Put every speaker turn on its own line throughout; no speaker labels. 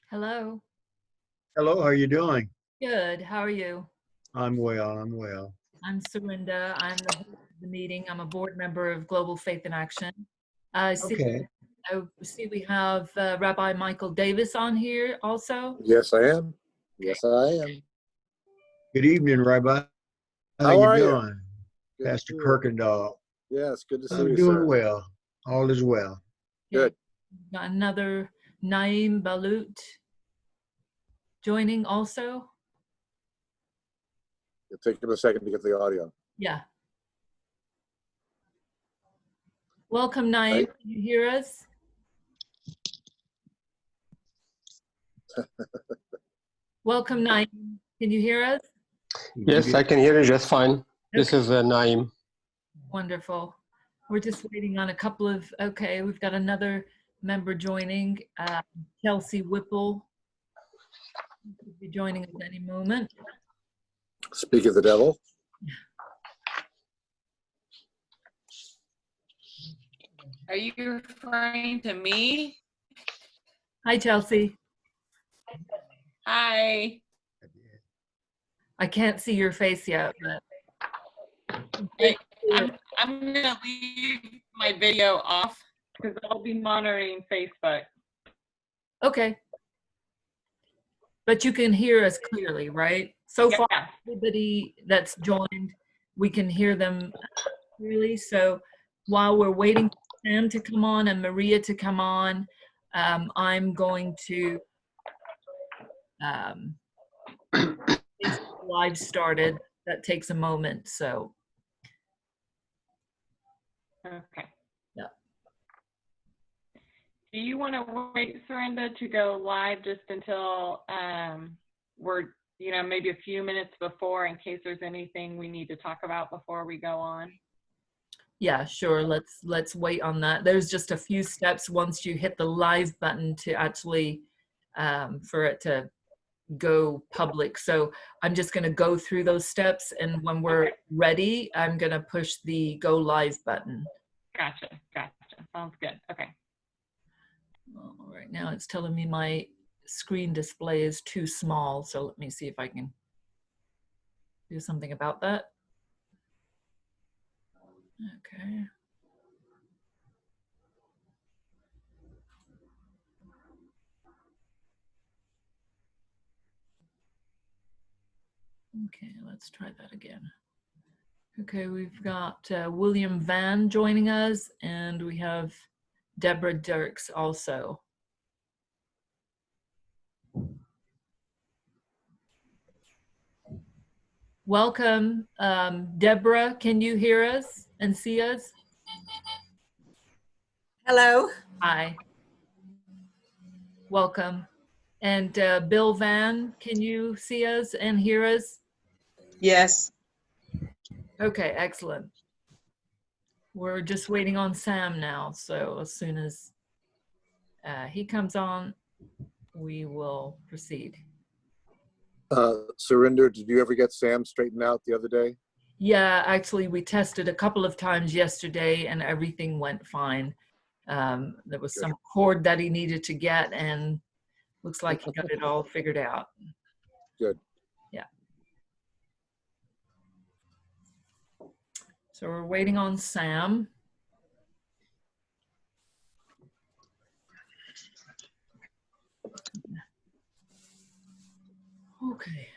Hello.
Hello, how are you doing?
Good. How are you?
I'm well, I'm well.
I'm Serinda. I'm the host of the meeting. I'm a board member of Global Faith in Action. I see,
Okay.
I see we have Rabbi Michael Davis on here also.
Yes, I am.
Okay.
Yes, I am.
Good evening, Rabbi. How
How
you
are you?
doing?
Good to
Pastor
see you.
Kirkendall.
Yes, good to see
I'm
you,
doing
sir.
well. All is well.
Okay.
Good.
Got another Naeem Balut joining also.
It'll take him a second to get the audio.
Yeah. Welcome, Naeem.
Right.
Can you hear us? Welcome, Naeem. Can you hear us?
Yes, I can hear you just fine. This
Okay.
is Naeem.
Wonderful. We're just waiting on a couple of, okay, we've got another member joining, Kelsey Whipple. Could be joining us any moment.
Speak of the devil.
Are you referring to me?
Hi, Chelsea.
Hi.
I can't see your face yet, but
I'm gonna leave my video off because I'll be monitoring Facebook.
okay. But you can hear us clearly, right? So far,
Yeah.
everybody that's joined, we can hear them clearly. So while we're waiting for Sam to come on and Maria to come on, I'm going to get live started. That takes a moment, so.
Okay.
Yeah.
Do you want to wait, Serinda, to go live just until we're, maybe a few minutes before in case there's anything we need to talk about before we go on?
Yeah, sure. Let's wait on that. There's just a few steps once you hit the live button to actually for it to go public. So I'm just going to go through those steps, and when we're ready, I'm going to push the go live button.
Gotcha. Sounds good. Okay.
Well, right now it's telling me my screen display is too small, so let me see if I can do something about that. Okay. Okay, let's try that again. Okay, we've got William Van joining us, and we have Deborah Dirks also. Welcome, Deborah. Can you hear us and see us?
Hello.
Hi. Welcome. And Bill Van, can you see us and hear us?
Yes.
Okay, excellent. We're just waiting on Sam now, so as soon as he comes on, we will proceed.
Surinder, did you ever get Sam straightened out the other day?
Yeah, actually, we tested a couple of times yesterday and everything went fine. There was some cord that he needed to get, and looks like he got it all figured out.
Good.
Yeah. So we're waiting on Sam. Okay.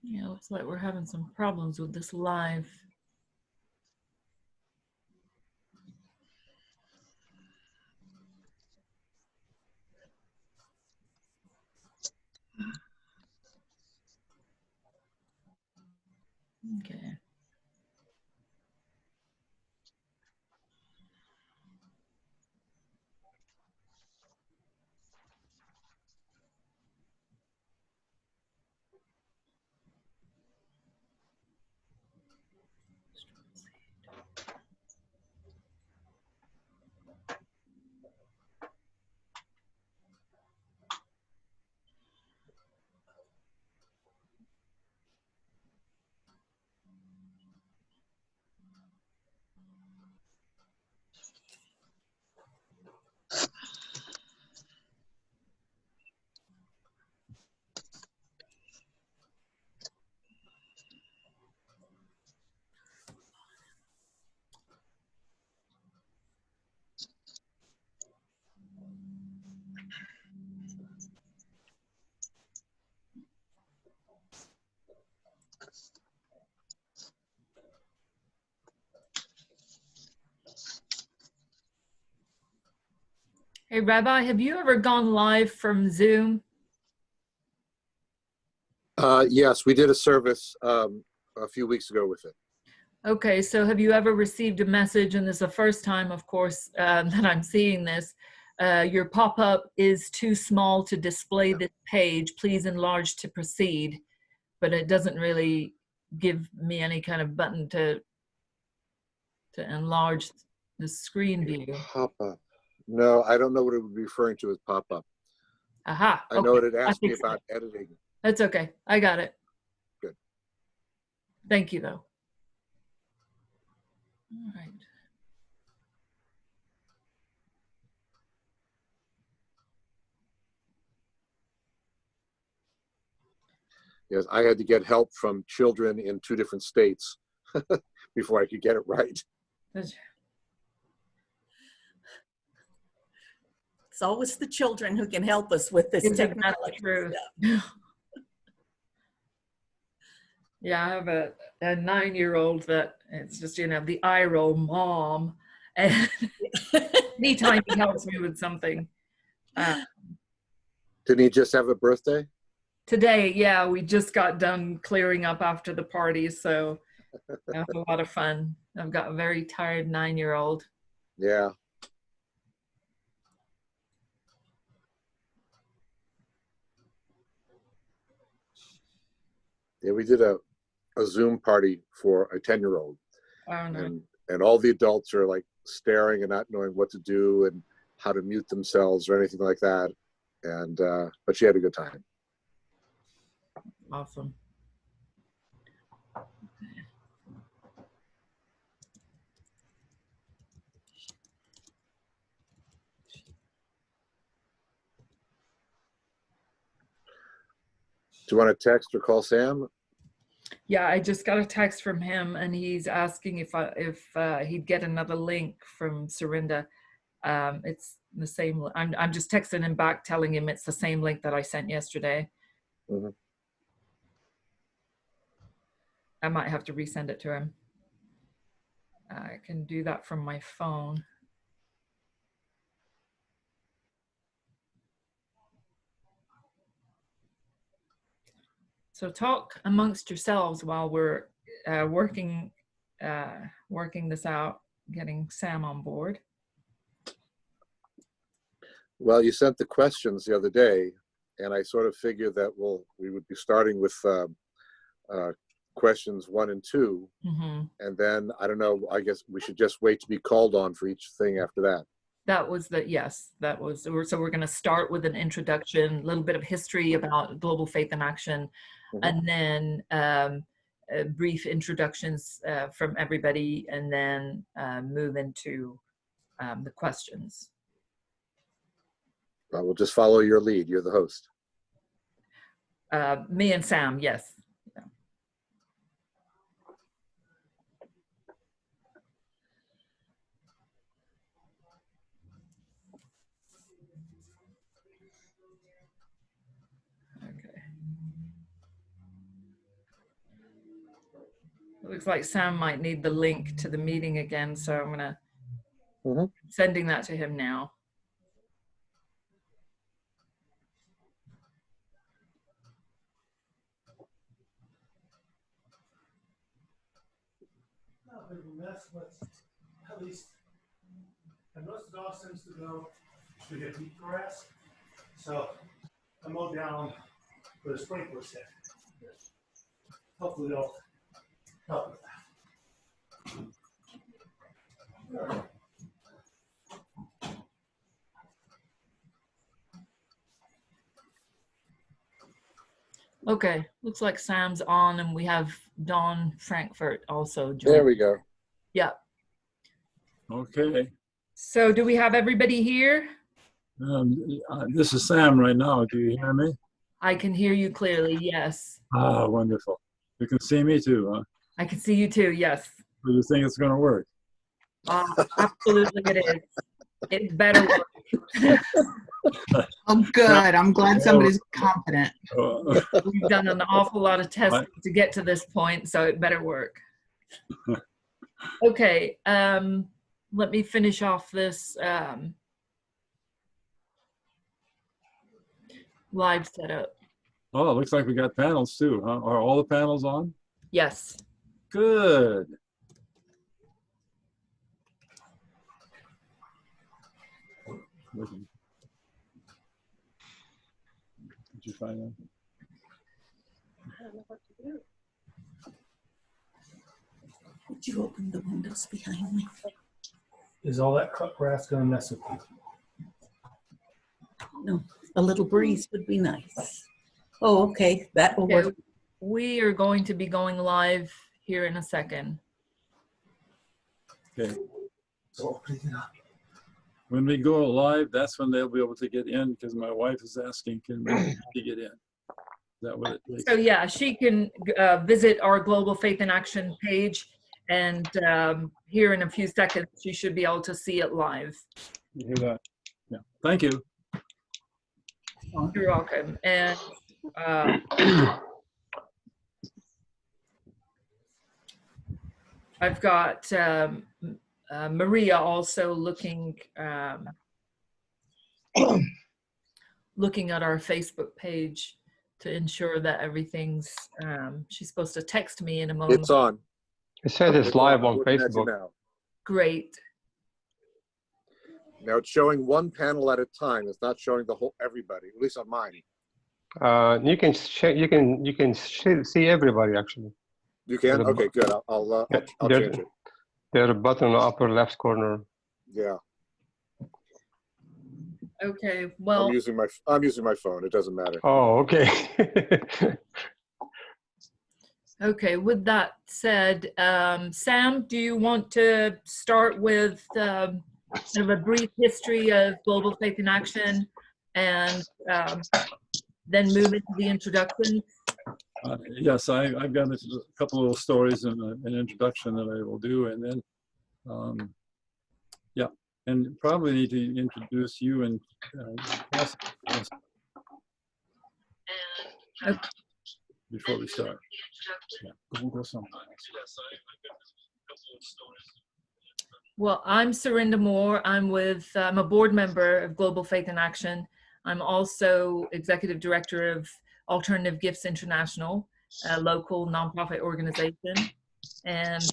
Yeah, looks like we're having some problems with this live. Okay. Hey, Rabbi, have you ever gone live from Zoom?
Yes, we did a service a few weeks ago with it.
Okay, so have you ever received a message, and this is the first time, of course, that I'm seeing this, your pop-up is too small to display this page, please enlarge to proceed, but it doesn't really give me any kind of button to enlarge the screen view.
Pop-up. No, I don't know what it would be referring to as pop-up.
Aha,
I know
okay.
it had asked me
fixed
about
it.
editing.
That's okay, I got it.
Good.
Thank you, though. All right.
Yes, I had to get help from children in 2 different states before I could get it right.
That's-
It's always the children who can help us with this
Isn't that
technology
true?
stuff.
Yeah, I have a 9-year-old that it's just, you know, the eye roll mom. And anytime he helps me with something.
Didn't he just have a birthday?
Today, yeah, we just got done clearing up after the party, so I have a lot of fun. I've got a very tired 9-year-old.
Yeah. Yeah, we did a Zoom party for a 10-year-old.
Oh, no.
And all the adults are like staring and not knowing what to do and how to mute themselves or anything like that. And but she had a good time.
Awesome.
Do you want to text or call Sam?
Yeah, I just got a text from him, and he's asking if he'd get another link from Serinda. It's the same. I'm just texting him back, telling him it's the same link that I sent yesterday.
Mm-hmm.
I might have to resend it to him. I can do that from my phone. So talk amongst yourselves while we're working this out, getting Sam on board.
Well, you sent the questions the other day, and I sort of figured that we would be starting with questions 1 and 2,
Mm-hmm.
and then I don't know. I guess we should just wait to be called on for each thing after that.
That was so we're going to start with an introduction, a little bit of history about global faith in action,
Mm-hmm.
and then brief introductions from everybody, and then move into the questions.
We'll just follow your lead. You're the host.
Me and Sam, yes. Yeah. Okay. It looks like Sam might need the link to the meeting again, so I'm gonna sending that to him now.
Not a bit of a mess, but at least and most of the dog seems to go to get deep grass. So I mowed down where the sprinklers hit. Hopefully they'll help with that.
Okay, looks like Sam's on, and we have Dawn Frankfurt also joined.
There we go.
Yeah.
Okay.
So do we have everybody here?
This is Sam right now. Do you hear me?
I can hear you clearly, yes.
Ah, wonderful. You can see me too, huh?
I can see you too, yes.
Do you think it's going to work?
Absolutely it is. It better work.
Oh, good. I'm glad somebody's confident.
We've done an awful lot of testing to get to this point, so it better work. Okay, let me finish off this live setup.
Oh, it looks like we got panels too, huh? Are all the panels on?
Yes.
Good. Did you find that?
Would you open the windows behind me?
Is all that cut grass gonna mess with you?
No, a little breeze would be nice. Oh, okay, that will
Okay,
work.
we are going to be going live here in a second.
Okay.
So open it up.
When we go live, that's when they'll be able to get in, because my wife is asking, can we get in? Is that what it takes?
So yeah, she can visit our Global Faith in Action page, and here in a few seconds, she should be able to see it live.
You hear that? Yeah. Thank you.
You're welcome. And I've got Maria also looking looking at our Facebook page to ensure that everything's, she's supposed to text me in a moment.
It's on.
It says it's live on
Looking at you
Facebook.
now.
Great.
Now it's showing one panel at a time. It's not showing the whole everybody, at least on mine.
You can see everybody actually.
You can?
There's a
Okay, good. I'll
there's,
change it.
there's a button in the upper left corner.
Yeah.
Okay, well,
I'm using my phone. It doesn't matter.
Oh, okay.
okay, with that said, Sam, do you want to start with kind of a brief history of Global Faith in Action and then move into the introduction?
Yes, I've got a couple of little stories and an introduction that I will do, and then, yeah, and probably need to introduce you and before we start. Yeah, we'll go somewhere else.
Well, I'm Serinda Moore. I'm a board member of Global Faith in Action. I'm also executive director of Alternative Gifts International, a local nonprofit organization. And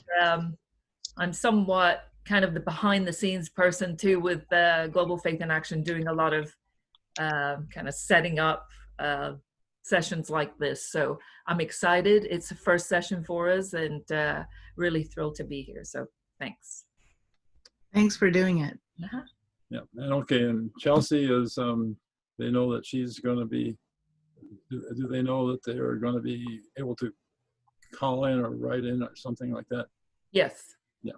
I'm somewhat kind of the behind the scenes person too with Global Faith in Action, doing a lot of kind of setting up sessions like this. So I'm excited. It's the first session for us and really thrilled to be here. So thanks.
Thanks for doing it.
Uh-huh.
Yeah, and okay, and Chelsea is, they know that she's going to be, do they know that they're going to be able to call in or write in or something like that?
Yes.
Yeah.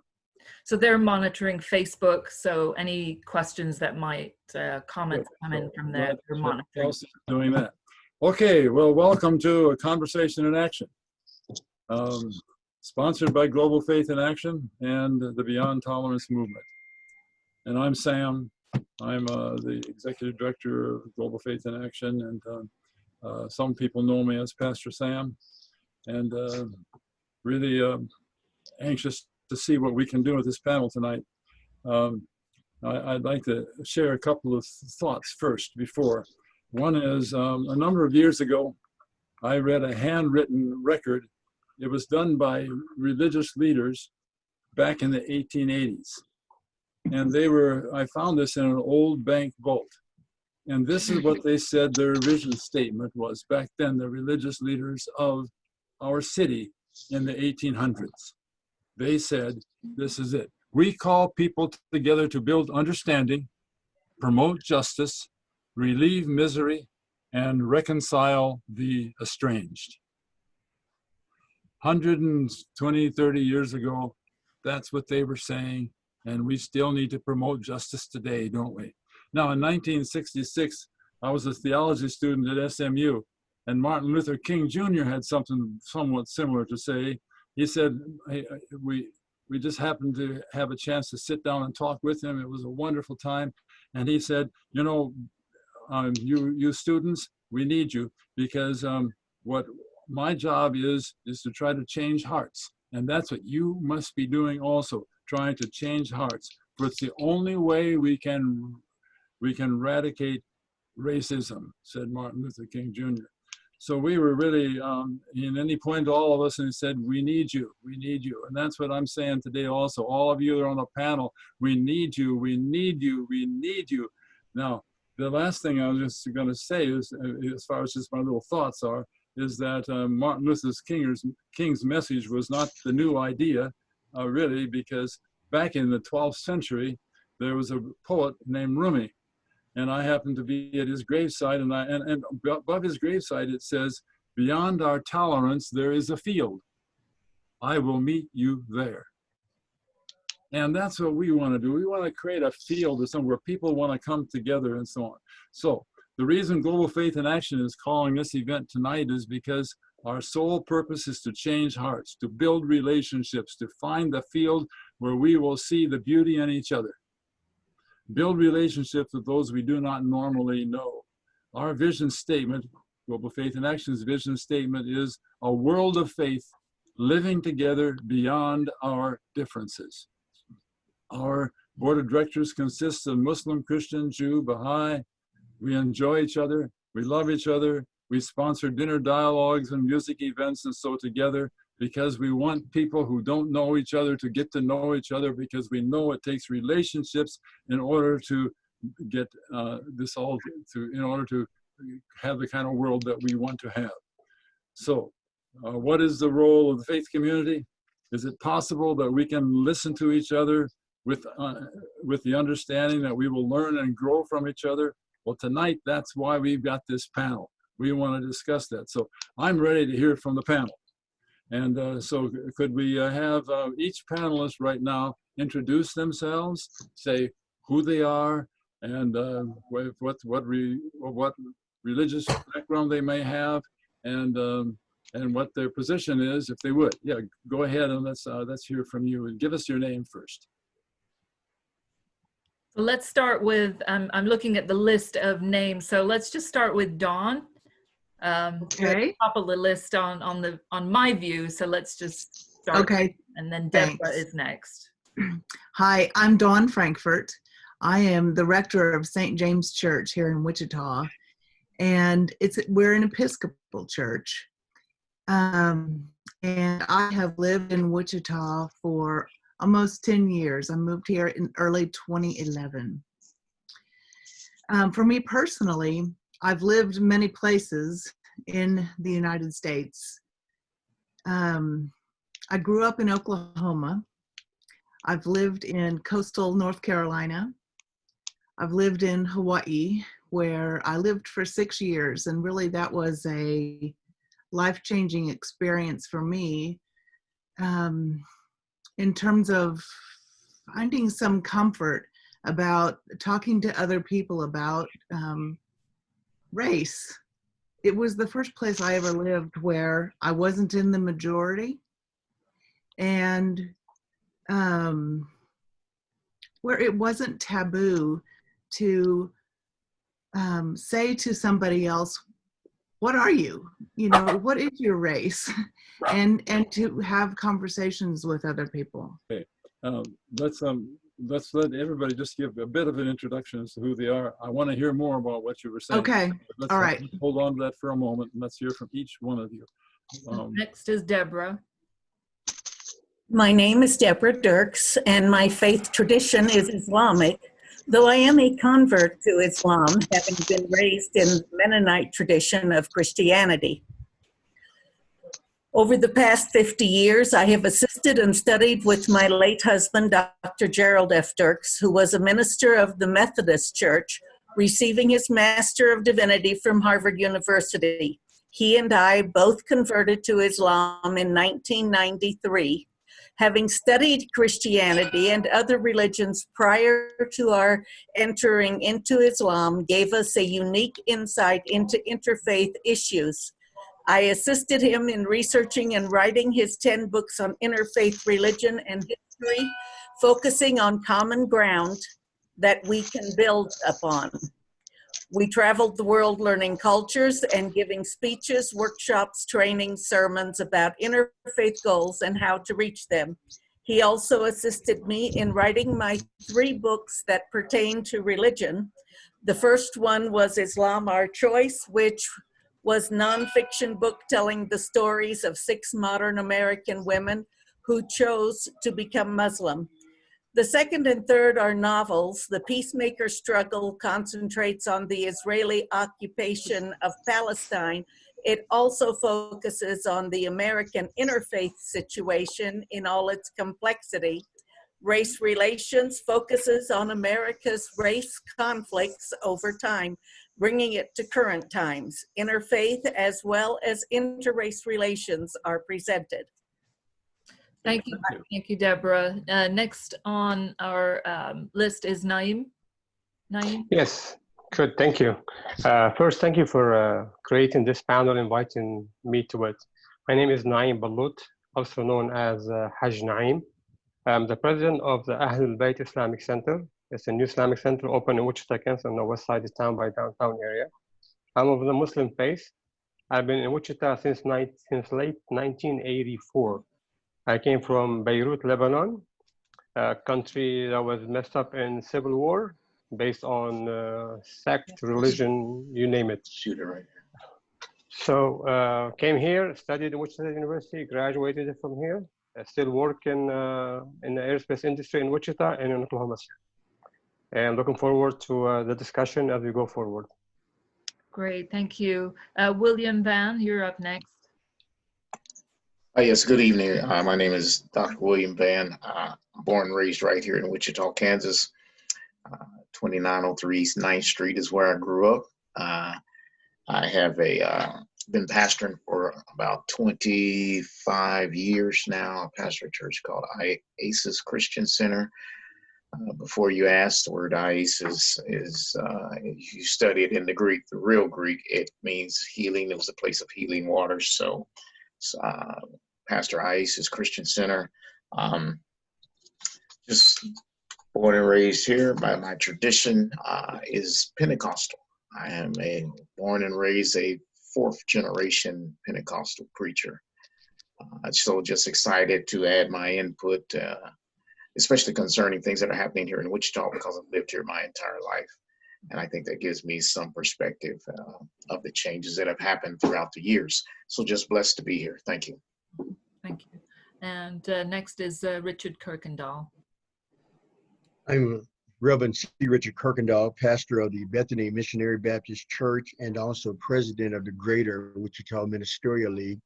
So they're monitoring Facebook. So any questions that might, comments come in from there, they're monitoring.
Chelsea's doing that. Okay, well, welcome to A Conversation in Action. Sponsored by Global Faith in Action and the Beyond Tolerance Movement. And I'm Sam. I'm the Executive Director of Global Faith in Action, and some people know me as Pastor Sam, and really anxious to see what we can do with this panel tonight. I'd like to share a couple of thoughts first before. One is a number of years ago, I read a handwritten record. It was done by religious leaders back in the 1880s. And I found this in an old bank vault. And this is what they said their vision statement was back then, the religious leaders of our city in the 1800s. They said, this is it. We call people together to build understanding, promote justice, relieve misery, and reconcile the estranged. 120, 30 years ago, that's what they were saying. And we still need to promote justice today, don't we? Now, in 1966, I was a theology student at SMU, and Martin Luther King Jr. had something somewhat similar to say. He said, hey, we just happened to have a chance to sit down and talk with him. It was a wonderful time. And he said, you know, you students, we need you, because what my job is to try to change hearts. And that's what you must be doing also, trying to change hearts. For it's the only way we can eradicate racism, said Martin Luther King Jr. So we were really, and then he pointed to all of us and he said, we need you, we need you. And that's what I'm saying today also. All of you that are on the panel, we need you, we need you, we need you. Now, the last thing I was just going to say is, as far as just my little thoughts are, is that Martin Luther King's message was not the new idea, really, because back in the 12th century, there was a poet named Rumi. And I happened to be at his graveside, and above his graveside it says, "Beyond our tolerance there is a field. I will meet you there." And that's what we want to do. We want to create a field of somewhere people want to come together and so on. So the reason Global Faith in Action is calling this event tonight is because our sole purpose is to change hearts, to build relationships, to find the field where we will see the beauty in each other. Build relationships with those we do not normally know. Our vision statement, Global Faith in Action's vision statement, is a world of faith living together beyond our differences. Our board of directors consists of Muslim, Christian, Jew, Baha'i. We enjoy each other. We love each other. We sponsor dinner dialogues and music events and so together, because we want people who don't know each other to get to know each other, because we know it takes relationships in order to get in order to have the kind of world that we want to have. So what is the role of the faith community? Is it possible that we can listen to each other with the understanding that we will learn and grow from each other? Well, tonight, that's why we've got this panel. We want to discuss that. So I'm ready to hear from the panel. And so could we have each panelist right now introduce themselves, say who they are, and what religious background they may have, and what their position is, if they would. Yeah, go ahead and let's hear from you. And give us your name first.
So let's start with, I'm looking at the list of names. So let's just start with Dawn.
Okay.
Top of the list on my view. So let's just start.
Okay.
And then Deborah
Thanks.
is next.
Hi, I'm Dawn Frankfurt. I am the rector of St. James Church here in Wichita, and we're an Episcopal church. And I have lived in Wichita for almost 10 years. I moved here in early 2011. For me personally, I've lived many places in the United States. I grew up in Oklahoma. I've lived in coastal North Carolina. I've lived in Hawaii, where I lived for 6 years, and really that was a life-changing experience for me in terms of finding some comfort about talking to other people about race. It was the first place I ever lived where I wasn't in the majority, and where it wasn't taboo to say to somebody else, what are you? You know, what is your race? and to have conversations with other people.
Okay, let's let everybody just give a bit of an introduction as to who they are. I want to hear more about what you were saying.
Okay,
Let's,
all right.
Hold on to that for a moment, and let's hear from each one of you.
Next is Deborah.
My name is Deborah Dirks, and my faith tradition is Islamic, though I am a convert to Islam, having been raised in the Mennonite tradition of Christianity. Over the past 50 years, I have assisted and studied with my late husband, Dr. Gerald F. Dirks, who was a minister of the Methodist Church, receiving his Master of Divinity from Harvard University. He and I both converted to Islam in 1993. Having studied Christianity and other religions prior to our entering into Islam gave us a unique insight into interfaith issues. I assisted him in researching and writing his 10 books on interfaith religion and history, focusing on common ground that we can build upon. We traveled the world learning cultures and giving speeches, workshops, trainings, sermons about interfaith goals and how to reach them. He also assisted me in writing my 3 books that pertain to religion, The first one was Islam, Our Choice, which was nonfiction book telling the stories of 6 modern American women who chose to become Muslim. The second and third are novels. The Peacemaker Struggle concentrates on the Israeli occupation of Palestine. It also focuses on the American interfaith situation in all its complexity. Race Relations focuses on America's race conflicts over time, bringing it to current times. Interfaith as well as interrace relations are presented.
Thank you, Deborah. Next on our list is Naeem. Naeem?
Yes, good, thank you. First, thank you for creating this panel, inviting me to it. My name is Naeem Balut, also known as Haj Naeem. I'm the president of the Ahlul Bayt Islamic Center. It's a new Islamic center open in Wichita, Kansas, on the west side of town by downtown area. I'm of the Muslim faith. I've been in Wichita since late 1984. I came from Beirut, Lebanon, a country that was messed up in civil war based on sect, religion, you name it.
Shooter right here.
So came here, studied at Wichita University, graduated from here. I still work in the aerospace industry in Wichita and in Oklahoma City. And looking forward to the discussion as we go forward.
Great, thank you. William Van, you're up next.
Yes, good evening. My name is Dr. William Van. Born and raised right here in Wichita, Kansas. 2903 East 9th Street is where I grew up. I have been pastoring for about 25 years now. I pastor a church called IASIS Christian Center. Before you ask, the word IASIS is, if you study it in the Greek, the real Greek, it means healing. It was a place of healing waters. So Pastor IASIS Christian Center. Just born and raised here. My tradition is Pentecostal. I am born and raised a 4th generation Pentecostal preacher. So just excited to add my input, especially concerning things that are happening here in Wichita, because I've lived here my entire life. And I think that gives me some perspective of the changes that have happened throughout the years. So just blessed to be here. Thank you.
Thank you. And next is Richard Kirkendall.
I'm Reverend C. Richard Kirkendall, pastor of the Bethany Missionary Baptist Church and also president of the Greater Wichita Ministerial League.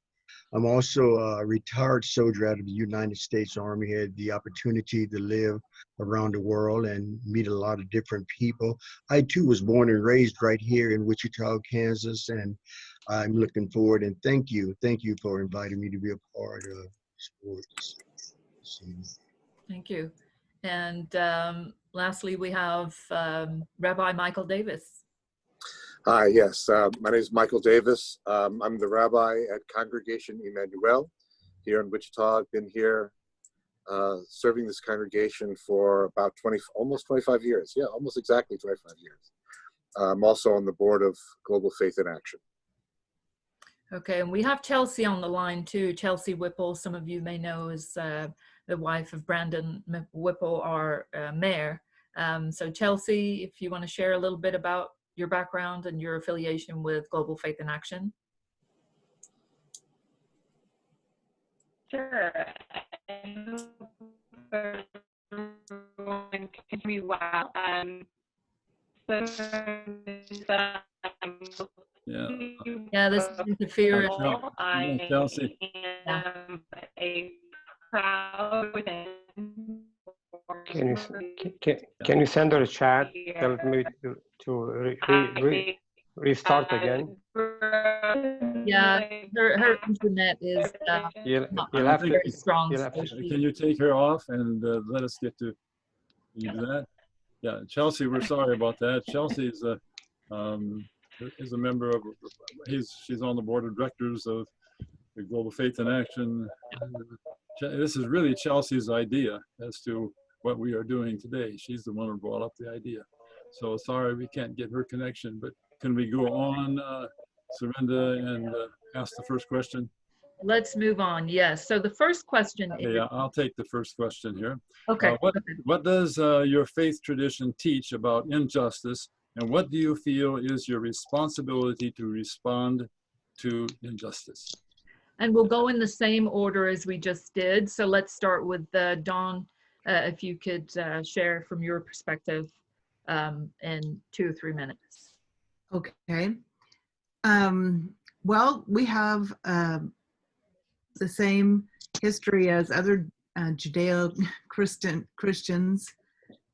I'm also a retired soldier out of the United States Army. Had the opportunity to live around the world and meet a lot of different people. I too was born and raised right here in Wichita, Kansas, and I'm looking forward, and thank you for inviting me to be a part of sports.
Thank you. And lastly, we have Rabbi Michael Davis.
Hi, yes. My name is Michael Davis. I'm the rabbi at Congregation Emmanuel here in Wichita. I've been here serving this congregation for about almost 25 years. Yeah, almost exactly 25 years. I'm also on the board of Global Faith in Action.
Okay, and we have Chelsea on the line too. Chelsea Whipple, some of you may know, is the wife of Brandon Whipple, our mayor. So Chelsea, if you want to share a little bit about your background and your affiliation with Global Faith in Action.
Sure. I hope everyone can hear me well.
Yeah, this is interference.
I
Chelsea.
am a proud
Can you send her a chat? Tell me to restart again.
Yeah, her internet is not very strong.
Can you take her off and let us get to do that? Yeah, Chelsea, we're sorry about that. Chelsea is a member of, she's on the board of directors of the Global Faith in Action. This is really Chelsea's idea as to what we are doing today. She's the one who brought up the idea. So sorry we can't get her connection, but can we go on, Serinda, and ask the first question?
Let's move on. Yes. So the first question is.
Yeah, I'll take the first question here.
Okay.
What does your faith tradition teach about injustice And what do you feel is your responsibility to respond to injustice?
And we'll go in the same order as we just did. So let's start with Dawn, if you could share from your perspective in 2 or 3 minutes.
Okay. Well, we have the same history as other Judeo-Christian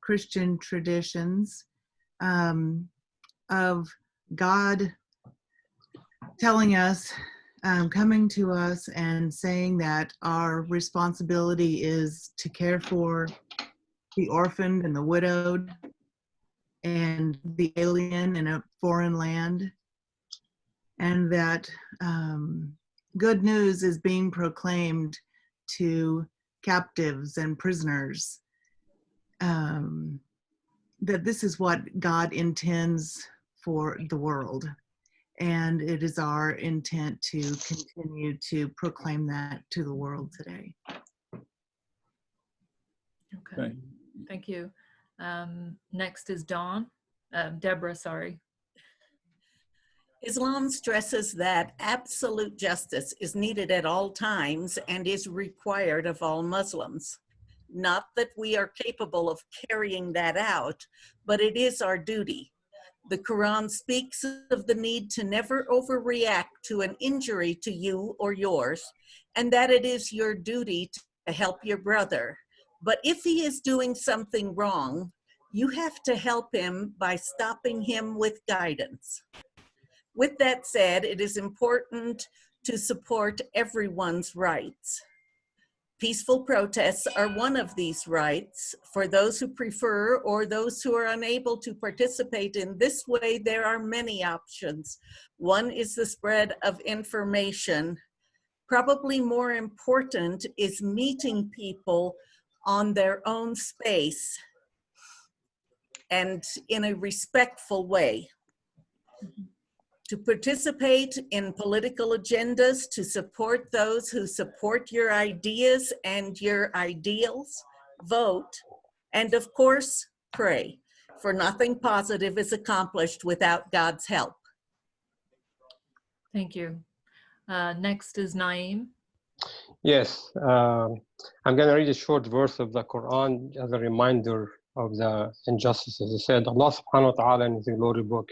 Christian traditions of God telling us, coming to us and saying that our responsibility is to care for the orphaned and the widowed and the alien in a foreign land, and that good news is being proclaimed to captives and prisoners, that this is what God intends for the world. And it is our intent to continue to proclaim that to the world today.
Okay, thank you. Next is Dawn, Deborah, sorry.
Islam stresses that absolute justice is needed at all times and is required of all Muslims. Not that we are capable of carrying that out, but it is our duty. The Quran speaks of the need to never overreact to an injury to you or yours, and that it is your duty to help your brother. But if he is doing something wrong, you have to help him by stopping him with guidance. With that said, it is important to support everyone's rights. Peaceful protests are one of these rights. For those who prefer or those who are unable to participate in this way, there are many options. One is the spread of information. Probably more important is meeting people on their own space and in a respectful way. To participate in political agendas, to support those who support your ideas and your ideals, vote, and of course, pray, for nothing positive is accomplished without God's help.
Thank you. Next is Naeem.
Yes, I'm going to read a short verse of the Quran as a reminder of the injustices. It said, Allah subhanahu wa ta'ala in his glory book,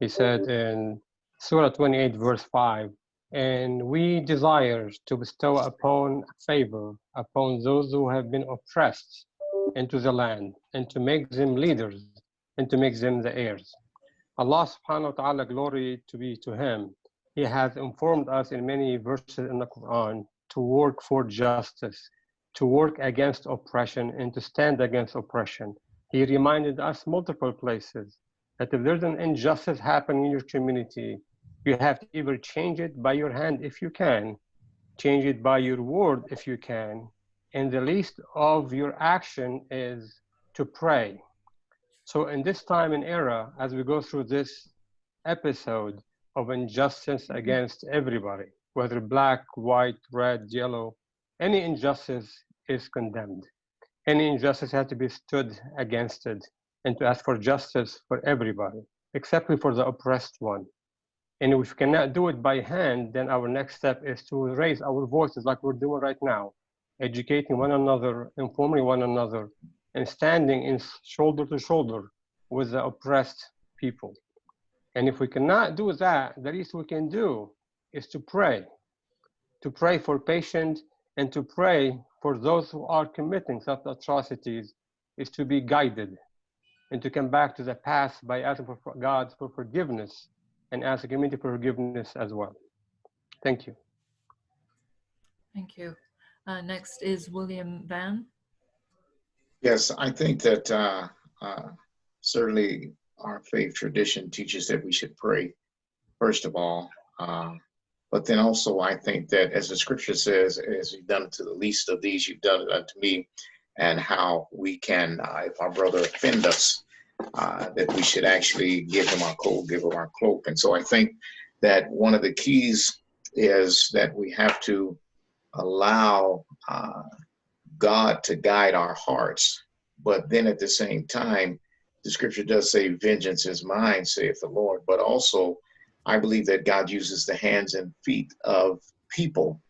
he said in Surah 28, verse 5, and we desire to bestow upon favor upon those who have been oppressed into the land, and to make them leaders, and to make them the heirs. Allah subhanahu wa ta'ala, glory to be to him, he has informed us in many verses in the Quran to work for justice, to work against oppression, and to stand against oppression. He reminded us multiple places that if there's an injustice happening in your community, you have to either change it by your hand if you can, change it by your word if you can, and the least of your action is to pray. So in this time and era, as we go through this episode of injustice against everybody, whether black, white, red, yellow, any injustice is condemned. Any injustice has to be stood against it and to ask for justice for everybody, except for the oppressed one. And if we cannot do it by hand, then our next step is to raise our voices like we're doing right now, educating one another, informing one another, and standing in shoulder to shoulder with the oppressed people. And if we cannot do that, the least we can do is to pray for patience, and to pray for those who are committing such atrocities, is to be guided and to come back to the past by asking for God for forgiveness and ask the community for forgiveness as well. Thank you.
Thank you. Next is William Van.
Yes, I think that certainly our faith tradition teaches that we should pray, first of all. But then also I think that, as the scripture says, as you've done it to the least of these, you've done it unto me, and how we can, if our brother offend us, that we should actually give him our coat, give him our cloak. And so I think that one of the keys is that we have to allow God to guide our hearts, but then at the same time, the scripture does say, vengeance is mine, saith the Lord. But also, I believe that God uses the hands and feet of people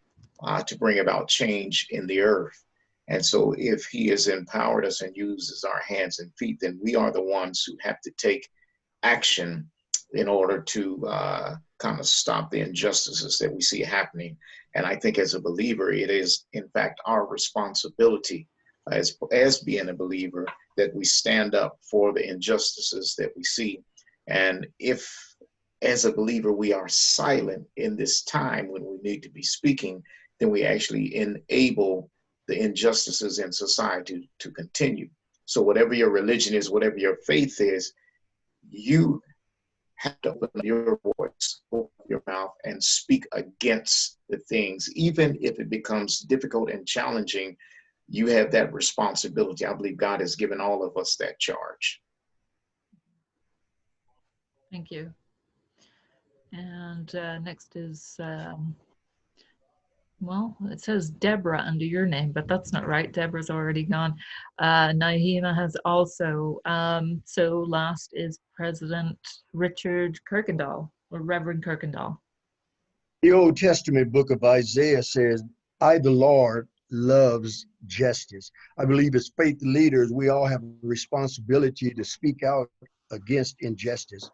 to bring about change in the earth. And so if he has empowered us and uses our hands and feet, then we are the ones who have to take action in order to kind of stop the injustices that we see happening. And I think as a believer, it is in fact our responsibility as being a believer that we stand up for the injustices that we see. And if as a believer we are silent in this time when we need to be speaking, then we actually enable the injustices in society to continue. So whatever your religion is, whatever your faith is, you have to open your voice, open your mouth, and speak against the things. Even if it becomes difficult and challenging, you have that responsibility. I believe God has given all of us that charge.
Thank you. And next is, well, it says Deborah under your name, but that's not right. Deborah's already gone. Naima has also. So last is President Richard Kirkendall, or Reverend Kirkendall.
The Old Testament book of Isaiah says, I, the Lord, loves justice. I believe as faith leaders, we all have a responsibility to speak out against injustice.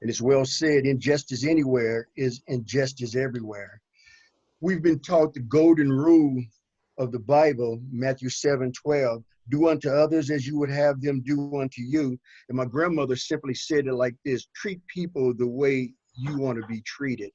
And it's well said, injustice anywhere is injustice everywhere. We've been taught the golden rule of the Bible, Matthew 7:12, do unto others as you would have them do unto you. And my grandmother simply said it like this, treat people the way you want to be treated.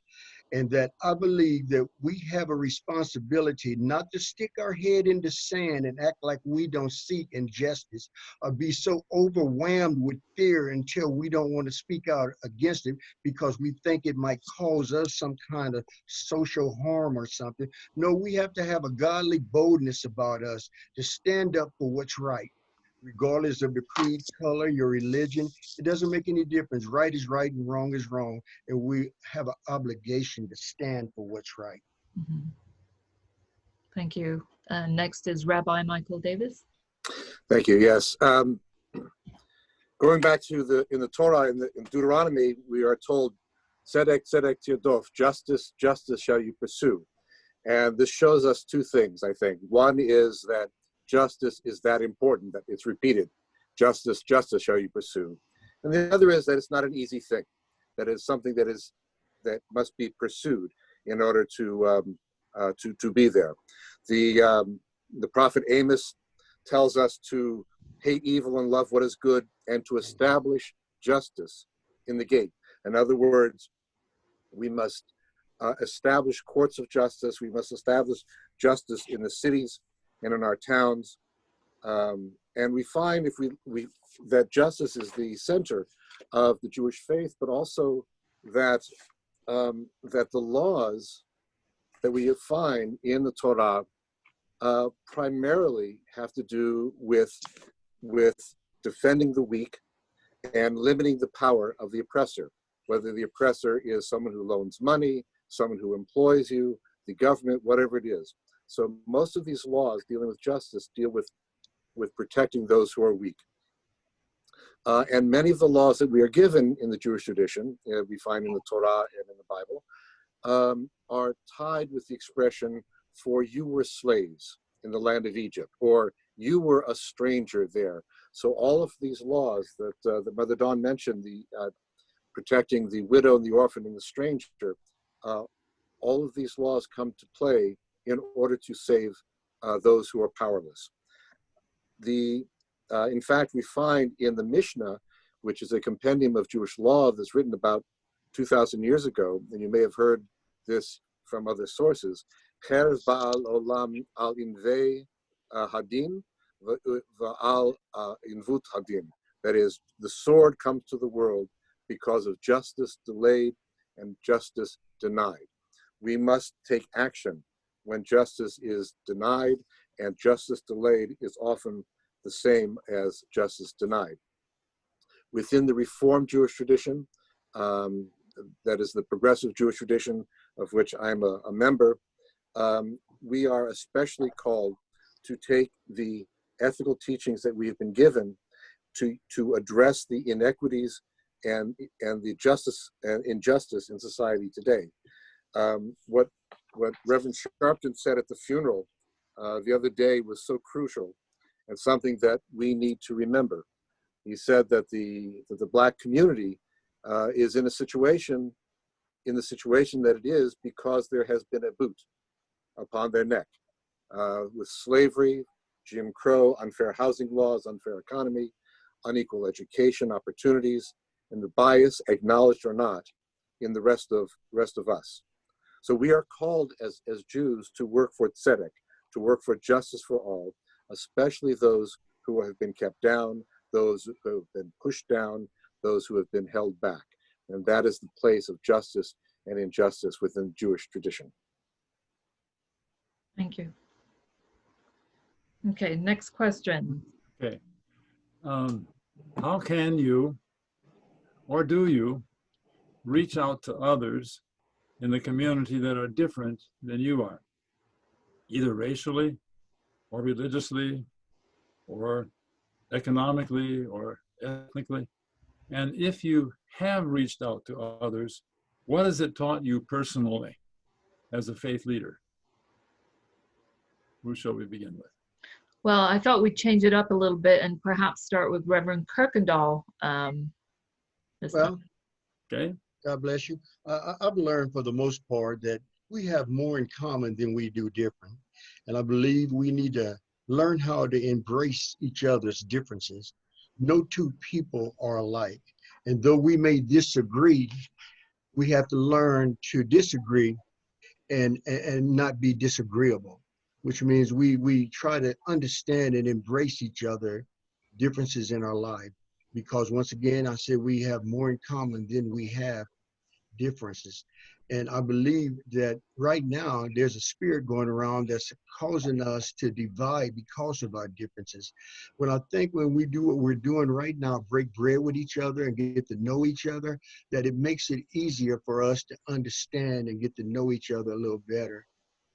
And that I believe that we have a responsibility not to stick our head in the sand and act like we don't see injustice or be so overwhelmed with fear until we don't want to speak out against it because we think it might cause us some kind of social harm or something. No, we have to have a godly boldness about us to stand up for what's right. Regardless of the creed, color, your religion, it doesn't make any difference. Right is right and wrong is wrong. And we have an obligation to stand for what's right.
Mm-hmm. Thank you. Next is Rabbi Michael Davis.
Thank you, yes. Going back to in the Torah, in Deuteronomy, we are told, Tzedek, tzedek tirdof, justice, justice shall you pursue. And this shows us two things, I think. One is that justice is that important, that it's repeated. Justice, justice shall you pursue. And the other is that it's not an easy thing. That is something that must be pursued in order to be there. The prophet Amos tells us to hate evil and love what is good, and to establish justice in the gate. In other words, we must establish courts of justice. We must establish justice in the cities and in our towns. And we find that justice is the center of the Jewish faith, but also that the laws that we find in the Torah primarily have to do with defending the weak and limiting the power of the oppressor, whether the oppressor is someone who loans money, someone who employs you, the government, whatever it is. So most of these laws dealing with justice deal with protecting those who are weak. And many of the laws that we are given in the Jewish tradition, we find in the Torah and in the Bible, are tied with the expression, for you were slaves in the land of Egypt, or you were a stranger there. So all of these laws that Mother Dawn mentioned, protecting the widow and the orphan and the stranger, all of these laws come to play in order to save those who are powerless. In fact, we find in the Mishnah, which is a compendium of Jewish law that's written about 2,000 years ago, and you may have heard this from other sources, Cher ba'al olam al invei hadin va'al invut hadin. That is, the sword comes to the world because of justice delayed and justice denied. We must take action when justice is denied, and justice delayed is often the same as justice denied. Within the Reformed Jewish tradition, that is the progressive Jewish tradition of which I'm a member, we are especially called to take the ethical teachings that we have been given to address the inequities and the justice and injustice in society today. What Reverend Sharpton said at the funeral the other day was so crucial and something that we need to remember. He said that the Black community is in the situation that it is because there has been a boot upon their neck with slavery, Jim Crow, unfair housing laws, unfair economy, unequal education opportunities, and the bias, acknowledged or not, in the rest of us. So we are called as Jews to work for tzedek, to work for justice for all, especially those who have been kept down, those who have been pushed down, those who have been held back. And that is the place of justice and injustice within Jewish tradition.
Thank you. Okay, next question.
Okay. How can you, or do you, reach out to others in the community that are different than you are, either racially or religiously or economically or ethnically? And if you have reached out to others, what has it taught you personally as a faith leader? Who shall we begin with?
Well, I thought we'd change it up a little bit and perhaps start with Reverend Kirkendall.
Well,
okay.
God bless you. I've learned for the most part that we have more in common than we do different. And I believe we need to learn how to embrace each other's differences. No two people are alike. And though we may disagree, we have to learn to disagree and not be disagreeable, which means we try to understand and embrace each other differences in our life. Because once again, I said we have more in common than we have differences. And I believe that right now there's a spirit going around that's causing us to divide because of our differences. When I think when we do what we're doing right now, break bread with each other and get to know each other, that it makes it easier for us to understand and get to know each other a little better.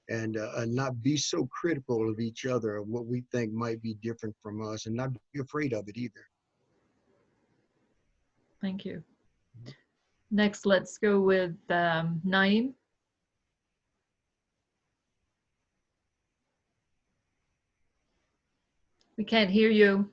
And not be so critical of each other, of what we think might be different from us, and not be afraid of it either.
Thank you. Next, let's go with Naeem. We can't hear you.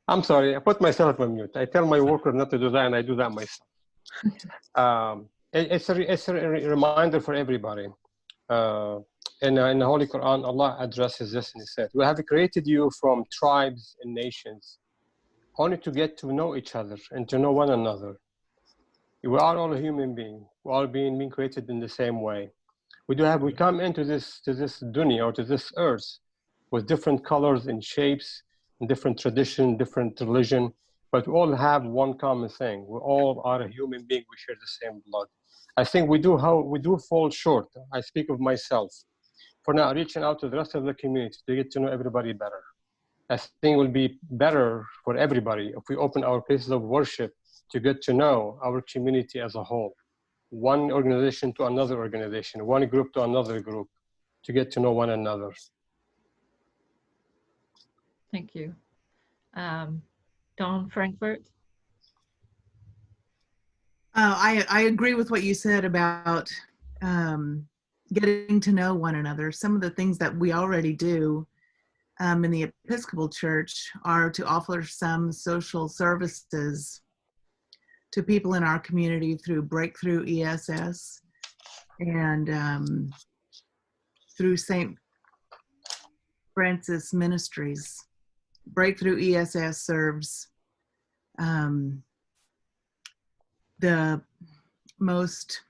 I'm sorry, I put myself on mute. I tell my worker not to do that, and I do that myself. It's a reminder for everybody. In the Holy Quran, Allah addresses this and He said, "We have created you from tribes and nations, only to get to know each other and to know one another. We are all a human being. We're all being created in the same way. We come into this dunya, or to this earth, with different colors and shapes, and different tradition, different religion, but we all have one common thing. We all are a human being. We share the same blood. I think we do fall short. I speak of myself. For now, reaching out to the rest of the community to get to know everybody better. I think it will be better for everybody if we open our places of worship to get to know our community as a whole. One organization to another organization, one group to another group, to get to know one another.
Thank you. Dawn Frankfurt.
I agree with what you said about getting to know one another. Some of the things that we already do in the Episcopal Church are to offer some social services to people in our community through Breakthrough ESS and through St. Francis Ministries. Breakthrough ESS serves the most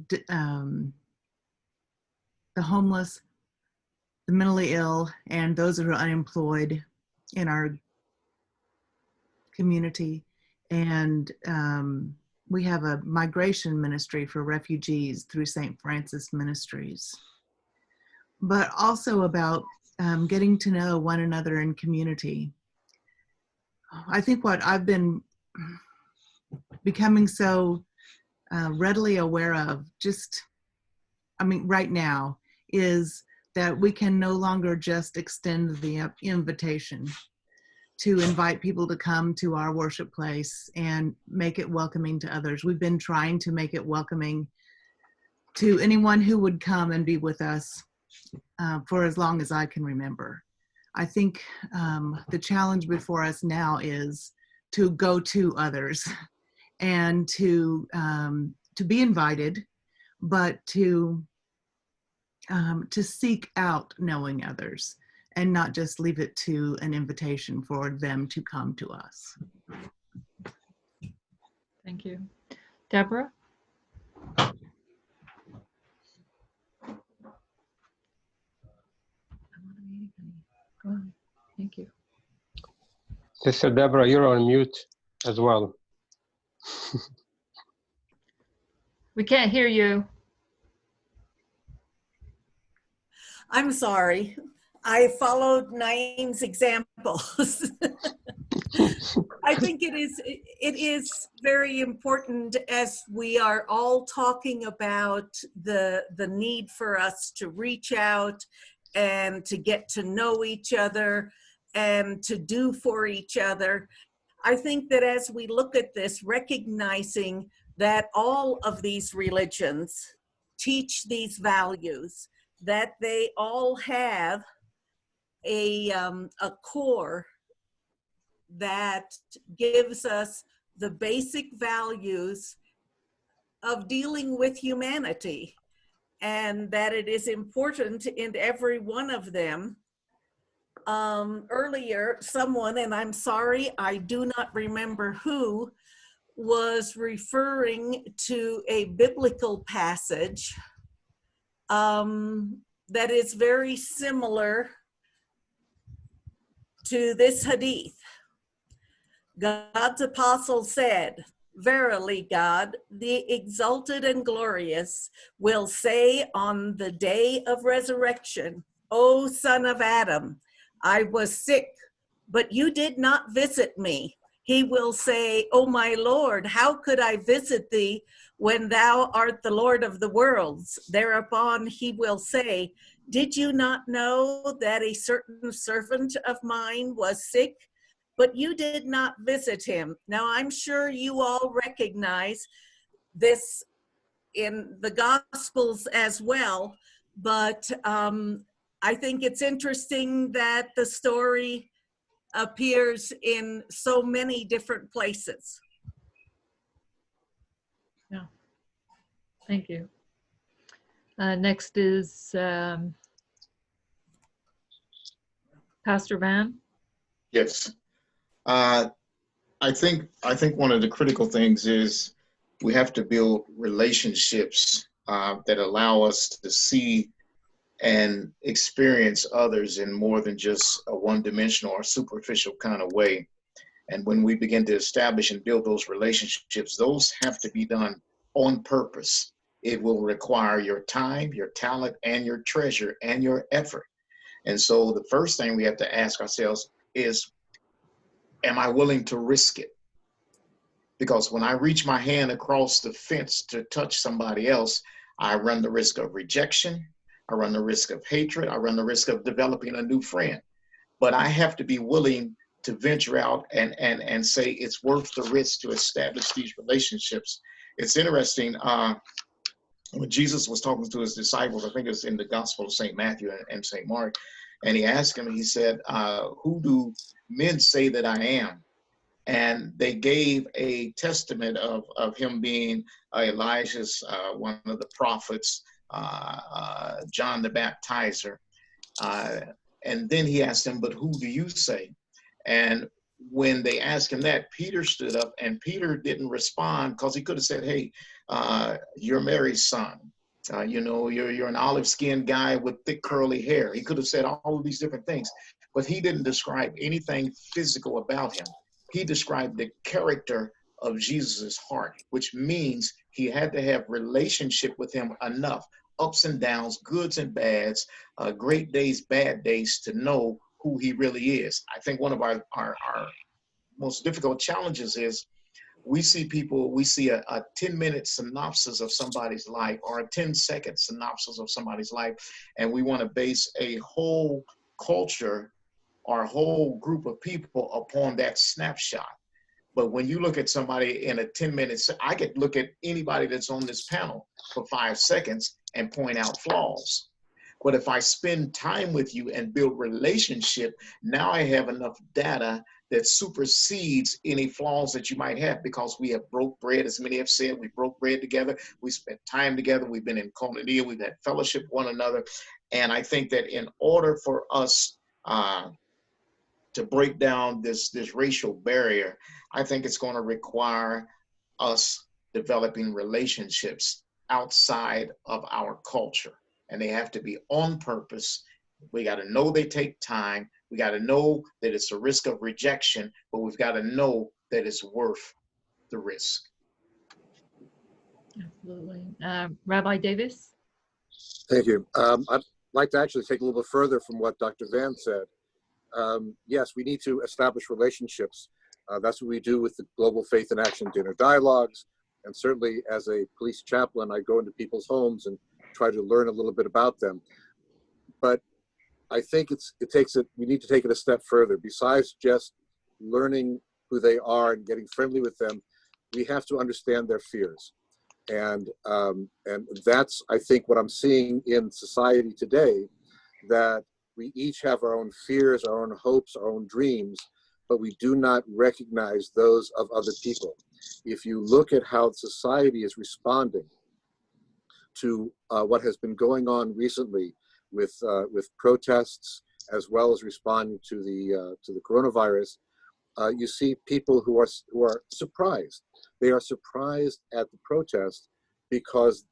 the homeless, the mentally ill, and those who are unemployed in our community. And we have a migration ministry for refugees through St. Francis Ministries. But also about getting to know one another in community. I think what I've been becoming so readily aware of right now, is that we can no longer just extend the invitation to invite people to come to our worship place and make it welcoming to others. We've been trying to make it welcoming to anyone who would come and be with us for as long as I can remember. I think the challenge before us now is to go to others and to be invited, but to seek out knowing others and not just leave it to an invitation for them to come to us.
Thank you. Deborah? Go on. Thank you.
Sister Deborah, you're on mute as well.
We can't hear you.
I'm sorry. I followed Naeem's examples. I think it is very important, as we are all talking about the need for us to reach out and to get to know each other and to do for each other. I think that as we look at this, recognizing that all of these religions teach these values, that they all have a core that gives us the basic values of dealing with humanity, and that it is important in every one of them. Earlier, someone, and I'm sorry, I do not remember who, was referring to a biblical passage that is very similar to this hadith. God's apostle said, "Verily God, the exalted and glorious, will say on the day of resurrection, O son of Adam, I was sick, but you did not visit me. He will say, O my Lord, how could I visit thee when thou art the Lord of the worlds? Thereupon he will say, did you not know that a certain servant of mine was sick, but you did not visit him?" Now, I'm sure you all recognize this in the Gospels as well, but I think it's interesting that the story appears in so many different places.
Yeah, thank you. Next is Pastor Van.
Yes. I think one of the critical things is we have to build relationships that allow us to see and experience others in more than just a one-dimensional or superficial kind of way. And when we begin to establish and build those relationships, those have to be done on purpose. It will require your time, your talent, and your treasure, and your effort. And so the first thing we have to ask ourselves is, am I willing to risk it? Because when I reach my hand across the fence to touch somebody else, I run the risk of rejection, I run the risk of hatred, I run the risk of developing a new friend. But I have to be willing to venture out and say it's worth the risk to establish these relationships. It's interesting, when Jesus was talking to his disciples, I think it's in the Gospel of St. Matthew and St. Mark, and he asked him, he said, who do men say that I am? And they gave a testament of him being Elijah's, one of the prophets, John the Baptizer. And then he asked him, but who do you say? And when they asked him that, Peter stood up, and Peter didn't respond, because he could have said, hey, you're Mary's son. You're an olive-skinned guy with thick curly hair. He could have said all of these different things, but he didn't describe anything physical about him. He described the character of Jesus's heart, which means he had to have relationship with him enough, ups and downs, goods and bads, great days, bad days, to know who he really is. I think one of our most difficult challenges is we see people, we see a 10-minute synopsis of somebody's life or a 10-second synopsis of somebody's life, and we want to base a whole culture or a whole group of people upon that snapshot. But when you look at somebody in a 10-minute, I could look at anybody that's on this panel for 5 seconds and point out flaws. But if I spend time with you and build relationship, now I have enough data that supersedes any flaws that you might have, because we have broke bread, as many have said. We broke bread together. We spent time together. We've been in koinonia. We've had fellowship with one another. And I think that in order for us to break down this racial barrier, I think it's going to require us developing relationships outside of our culture. And they have to be on purpose. We got to know they take time. We got to know that it's a risk of rejection, but we've got to know that it's worth the risk.
Absolutely. Rabbi Davis?
Thank you. I'd like to actually take a little bit further from what Dr. Van said. Yes, we need to establish relationships. That's what we do with the Global Faith in Action dinner dialogues. And certainly as a police chaplain, I go into people's homes and try to learn a little bit about them. But I think we need to take it a step further. Besides just learning who they are and getting friendly with them, we have to understand their fears. And that's, I think, what I'm seeing in society today, that we each have our own fears, our own hopes, our own dreams, but we do not recognize those of other people. If you look at how society is responding to what has been going on recently with protests, as well as responding to the coronavirus, you see people who are surprised. They are surprised at the protest because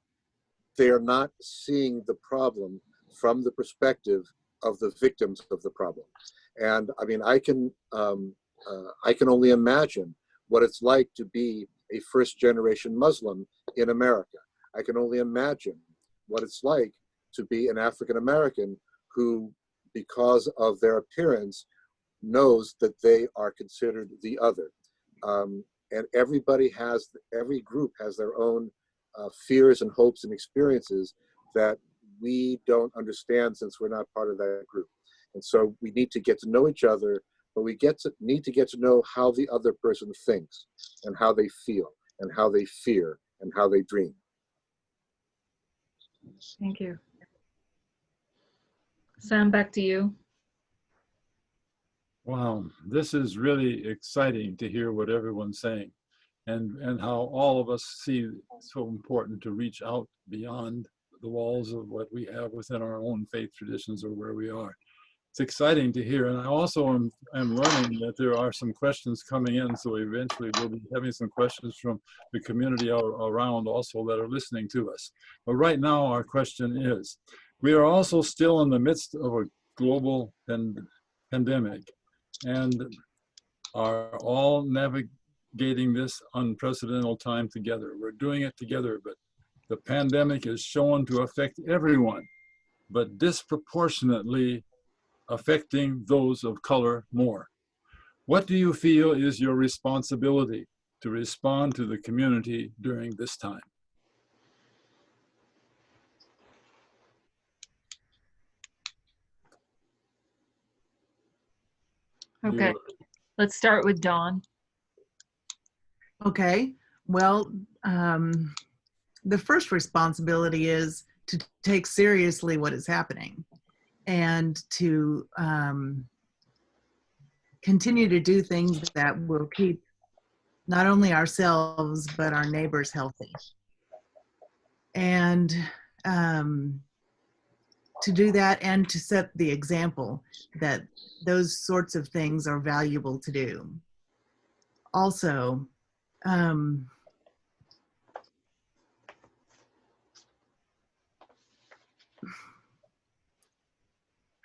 they are not seeing the problem from the perspective of the victims of the problem. And I mean, I can only imagine what it's like to be a first-generation Muslim in America. I can only imagine what it's like to be an African American who, because of their appearance, knows that they are considered the other. And every group has their own fears and hopes and experiences that we don't understand since we're not part of that group. And so we need to get to know each other, but we need to get to know how the other person thinks and how they feel and how they fear and how they dream.
Thank you. Sam, back to you.
Wow, this is really exciting to hear what everyone's saying, and how all of us see it's so important to reach out beyond the walls of what we have within our own faith traditions or where we are. It's exciting to hear, and I also am learning that there are some questions coming in, so eventually we'll be having some questions from the community around also that are listening to us. But right now our question is, we are also still in the midst of a global pandemic and are all navigating this unprecedented time together. We're doing it together, but the pandemic is shown to affect everyone, but disproportionately affecting those of color more. What do you feel is your responsibility to respond to the community during this time?
Okay, let's start with Dawn.
Okay, well, the first responsibility is to take seriously what is happening and to continue to do things that will keep not only ourselves but our neighbors healthy. And to do that and to set the example that those sorts of things are valuable to do. Also,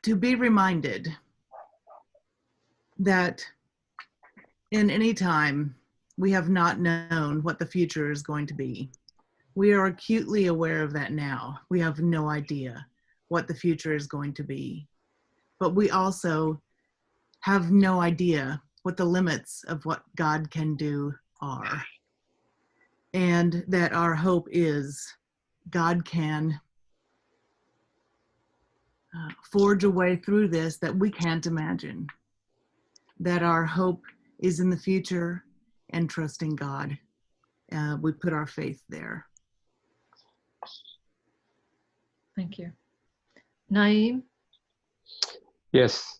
to be reminded that in any time we have not known what the future is going to be. We are acutely aware of that now. We have no idea what the future is going to be. But we also have no idea what the limits of what God can do are. and that our hope is God can forge a way through this that we can't imagine, that our hope is in the future and trusting God. We put our faith there.
Thank you. Naeem?
Yes.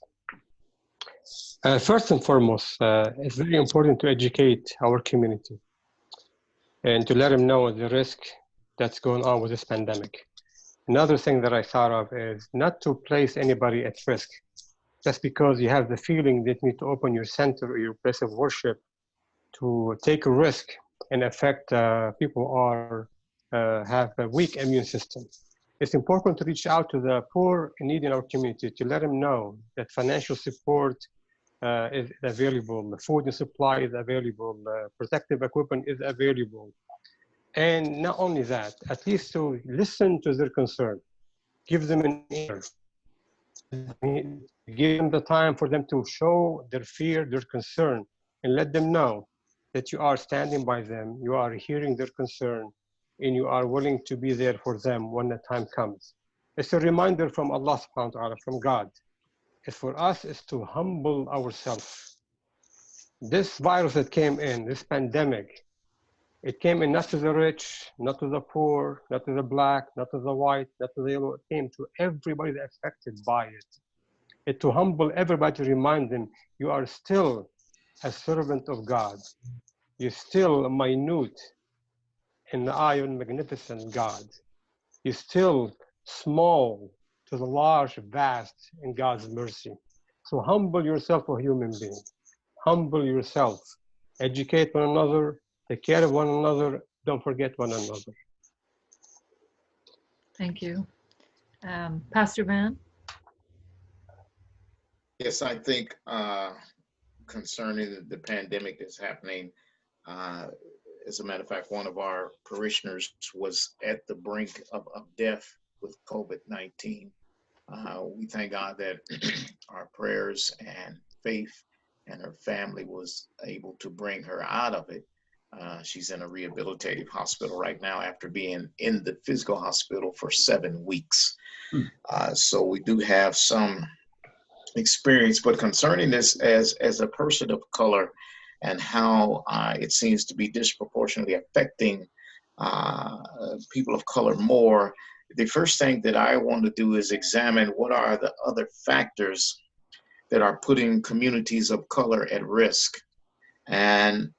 First and foremost, it's very important to educate our community and to let them know the risk that's going on with this pandemic. Another thing that I thought of is not to place anybody at risk just because you have the feeling that you need to open your center or your place of worship to take a risk and affect people who have a weak immune system. It's important to reach out to the poor and needy in our community to let them know that financial support is available, the food and supply is available, protective equipment is available. And not only that, at least to listen to their concern, give them an ear, give them the time for them to show their fear, their concern, and let them know that you are standing by them, you are hearing their concern, and you are willing to be there for them when the time comes. It's a reminder from Allah subhanahu wa ta'ala, from God. It's for us is to humble ourselves. This virus that came in, this pandemic, it came in not to the rich, not to the poor, not to the black, not to the white, not to the yellow. It came to everybody that affected by it. It to humble everybody, to remind them, you are still a servant of God. You're still minute in the eye of magnificent God. You're still small to the large, vast in God's mercy. So humble yourself, a human being. Humble yourself. Educate one another. Take care of one another. Don't forget one another.
Thank you. Pastor Van?
Yes, I think concerning the pandemic that's happening, as a matter of fact, one of our parishioners was at the brink of death with COVID-19. We thank God that our prayers and faith and her family was able to bring her out of it. She's in a rehabilitative hospital right now after being in the physical hospital for 7 weeks. So we do have some experience, but concerning this as a person of color and how it seems to be disproportionately affecting people of color more, the first thing that I want to do is examine what are the other factors that are putting communities of color at risk. And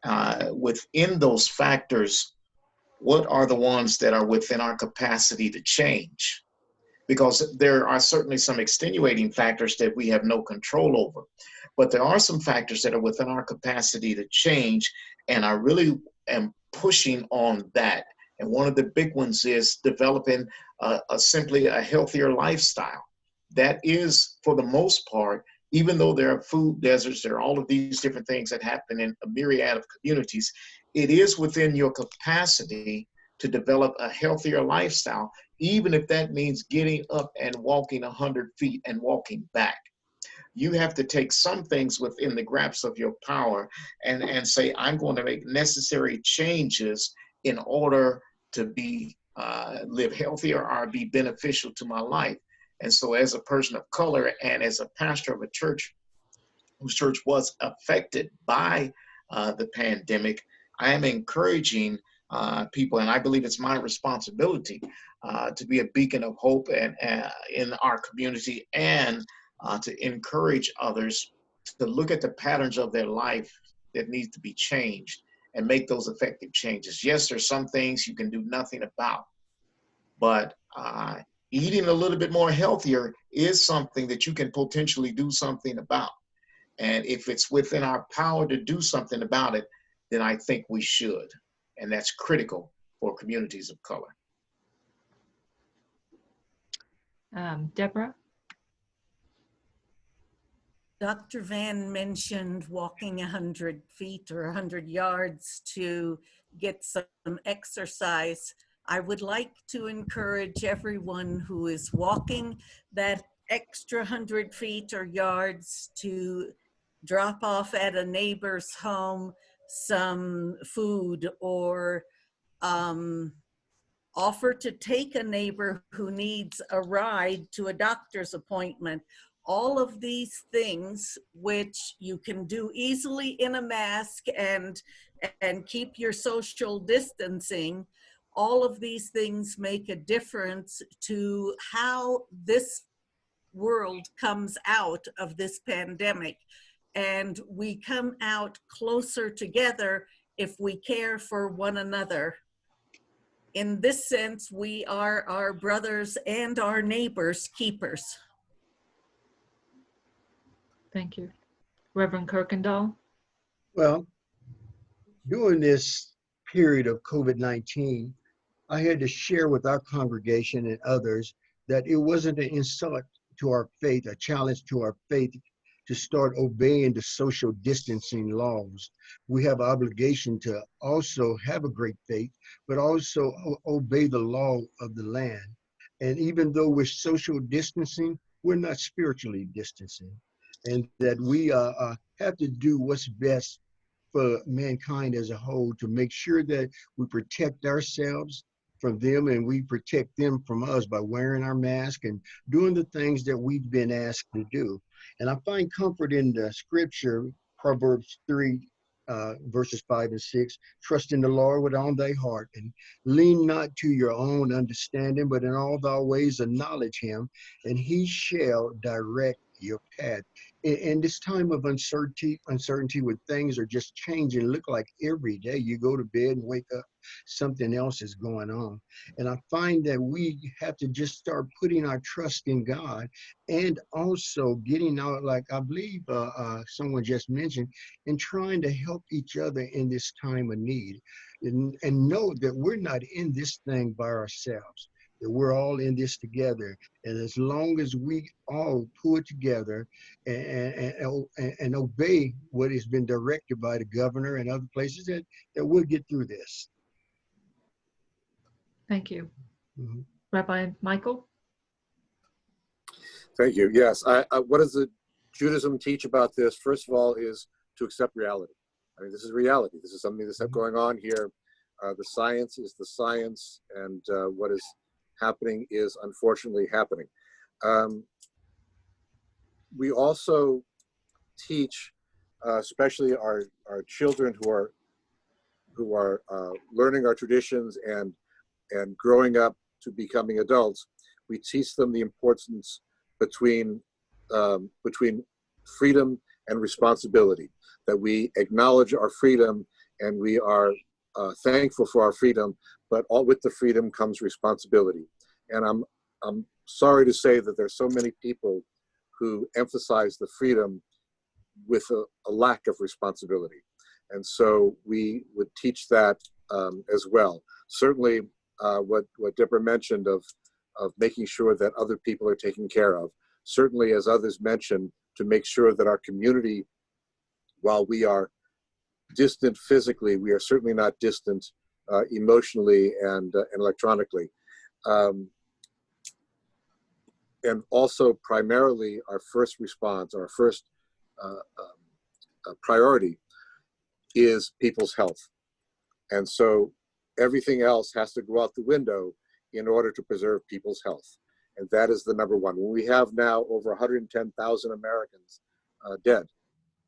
within those factors, what are the ones that are within our capacity to change? Because there are certainly some extenuating factors that we have no control over. But there are some factors that are within our capacity to change, and I really am pushing on that. And one of the big ones is developing simply a healthier lifestyle. That is, for the most part, even though there are food deserts, there are all of these different things that happen in a myriad of communities, it is within your capacity to develop a healthier lifestyle, even if that means getting up and walking 100 feet and walking back. You have to take some things within the grasp of your power and say, I'm going to make necessary changes in order to be live healthier or be beneficial to my life. And so as a person of color and as a pastor of a church whose church was affected by the pandemic, I am encouraging people, and I believe it's my responsibility to be a beacon of hope and in our community, and to encourage others to look at the patterns of their life that needs to be changed and make those effective changes. Yes, there's some things you can do nothing about, but eating a little bit more healthier is something that you can potentially do something about. And if it's within our power to do something about it, then I think we should. And that's critical for communities of color.
Deborah?
Dr. Van mentioned walking 100 feet or 100 yards to get some exercise. I would like to encourage everyone who is walking that extra 100 feet or yards to drop off at a neighbor's home some food or offer to take a neighbor who needs a ride to a doctor's appointment. All of these things, which you can do easily in a mask and keep your social distancing, all of these things make a difference to how this world comes out of this pandemic. And we come out closer together if we care for one another. In this sense, we are our brothers and our neighbors' keepers.
Thank you. Reverend Kirkendall?
Well, during this period of COVID-19, I had to share with our congregation and others that it wasn't an insult to our faith, a challenge to our faith, to start obeying the social distancing laws. We have an obligation to also have a great faith, but also obey the law of the land. And even though we're social distancing, we're not spiritually distancing. And that we have to do what's best for mankind as a whole to make sure that we protect ourselves from them and we protect them from us by wearing our mask and doing the things that we've been asked to do. And I find comfort in the scripture, Proverbs 3, verses 5 and 6. Trust in the Lord with all thy heart and lean not to your own understanding, but in all thy ways acknowledge him, and he shall direct your path. In this time of uncertainty where things are just changing, look like every day you go to bed and wake up, something else is going on. And I find that we have to just start putting our trust in God and also getting out, like I believe someone just mentioned, and trying to help each other in this time of need. And know that we're not in this thing by ourselves, that we're all in this together. And as long as we all pull it together and obey what has been directed by the governor and other places, that we'll get through this.
Thank you.
Mm-hmm.
Rabbi Michael?
Thank you. Yes. What does the Judaism teach about this? First of all, is to accept reality. I mean, this is reality. This is something that's going on here. The science is the science, and what is happening is unfortunately happening. We also teach, especially our children who are learning our traditions and growing up to becoming adults. We teach them the importance between freedom and responsibility. That we acknowledge our freedom and we are thankful for our freedom, but all with the freedom comes responsibility. And I'm sorry to say that there's so many people who emphasize the freedom with a lack of responsibility. And so we would teach that as well. Certainly what Deborah mentioned of making sure that other people are taken care of. Certainly, as others mentioned, to make sure that our community, while we are distant physically, we are certainly not distant emotionally and electronically. And also primarily our first response, our first priority is people's health. And so everything else has to go out the window in order to preserve people's health. And that is the number one. When we have now over 110,000 Americans dead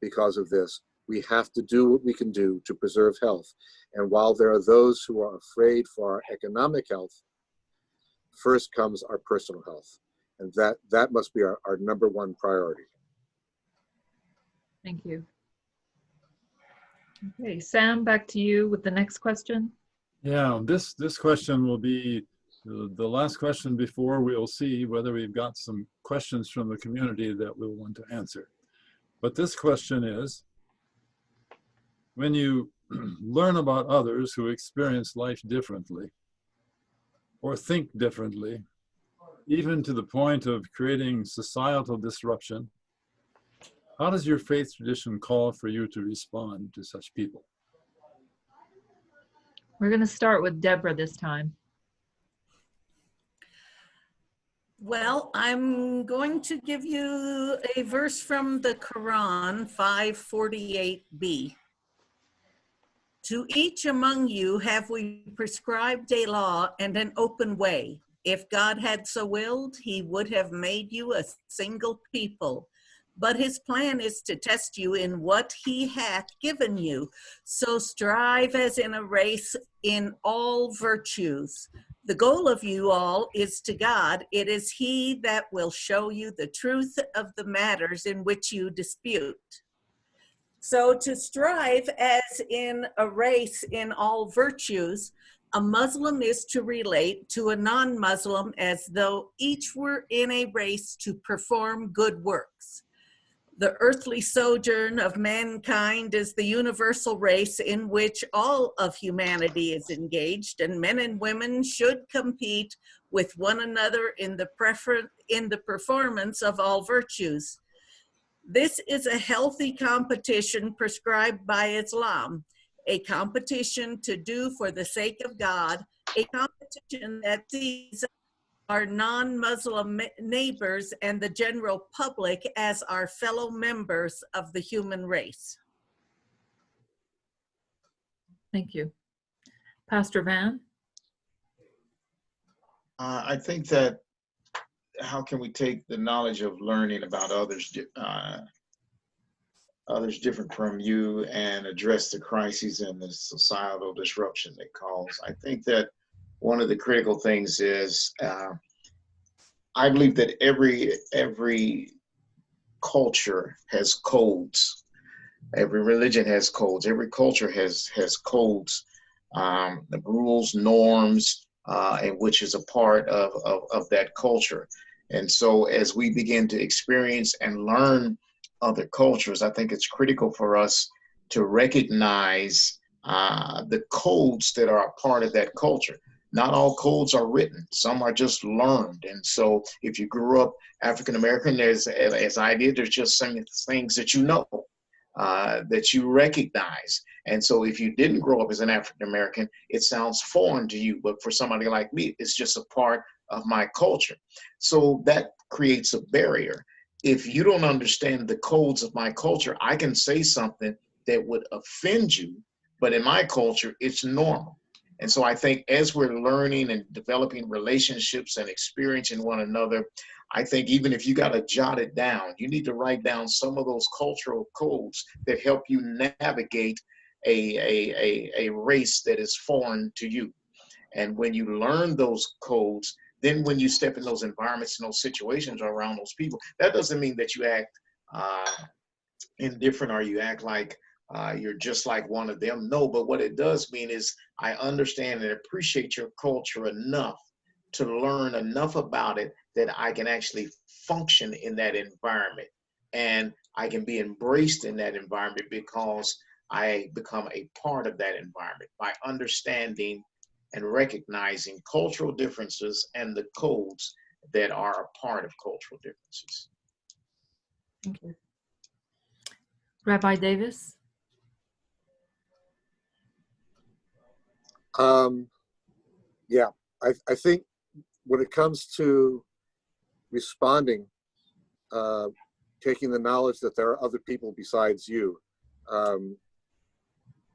because of this, we have to do what we can do to preserve health. And while there are those who are afraid for our economic health, first comes our personal health. And that must be our number one priority.
Thank you. Okay, Sam, back to you with the next question.
Yeah, this question will be the last question before we'll see whether we've got some questions from the community that we'll want to answer. But this question is, when you learn about others who experience life differently or think differently, even to the point of creating societal disruption, how does your faith tradition call for you to respond to such people?
We're going to start with Deborah this time.
Well, I'm going to give you a verse from the Quran, 548b. To each among you have we prescribed a law and an open way. If God had so willed, he would have made you a single people. But his plan is to test you in what he hath given you. So strive as in a race in all virtues. The goal of you all is to God. It is he that will show you the truth of the matters in which you dispute. So to strive as in a race in all virtues, a Muslim is to relate to a non-Muslim as though each were in a race to perform good works. The earthly sojourn of mankind is the universal race in which all of humanity is engaged, and men and women should compete with one another in the performance of all virtues. This is a healthy competition prescribed by Islam, a competition to do for the sake of God, a competition that sees our non-Muslim neighbors and the general public as our fellow members of the human race.
Thank you. Pastor Van?
I think that how can we take the knowledge of learning about others different from you and address the crises and the societal disruption they cause? I think that one of the critical things is I believe that every culture has codes. Every religion has codes. Every culture has codes, the rules, norms, and which is a part of that culture. And so as we begin to experience and learn other cultures, I think it's critical for us to recognize the codes that are a part of that culture. Not all codes are written. Some are just learned. And so if you grew up African-American, as I did, there's just some things that you know, that you recognize. And so if you didn't grow up as an African-American, it sounds foreign to you. But for somebody like me, it's just a part of my culture. So that creates a barrier. If you don't understand the codes of my culture, I can say something that would offend you, but in my culture, it's normal. And so I think as we're learning and developing relationships and experiencing one another, I think even if you got to jot it down, you need to write down some of those cultural codes that help you navigate a race that is foreign to you. And when you learn those codes, then when you step in those environments and those situations around those people, that doesn't mean that you act indifferent or you act like you're just like one of them. No, but what it does mean is I understand and appreciate your culture enough to learn enough about it that I can actually function in that environment. And I can be embraced in that environment because I become a part of that environment by understanding and recognizing cultural differences and the codes that are a part of cultural differences.
Thank you. Rabbi Davis?
Yeah, I think when it comes to responding, taking the knowledge that there are other people besides you,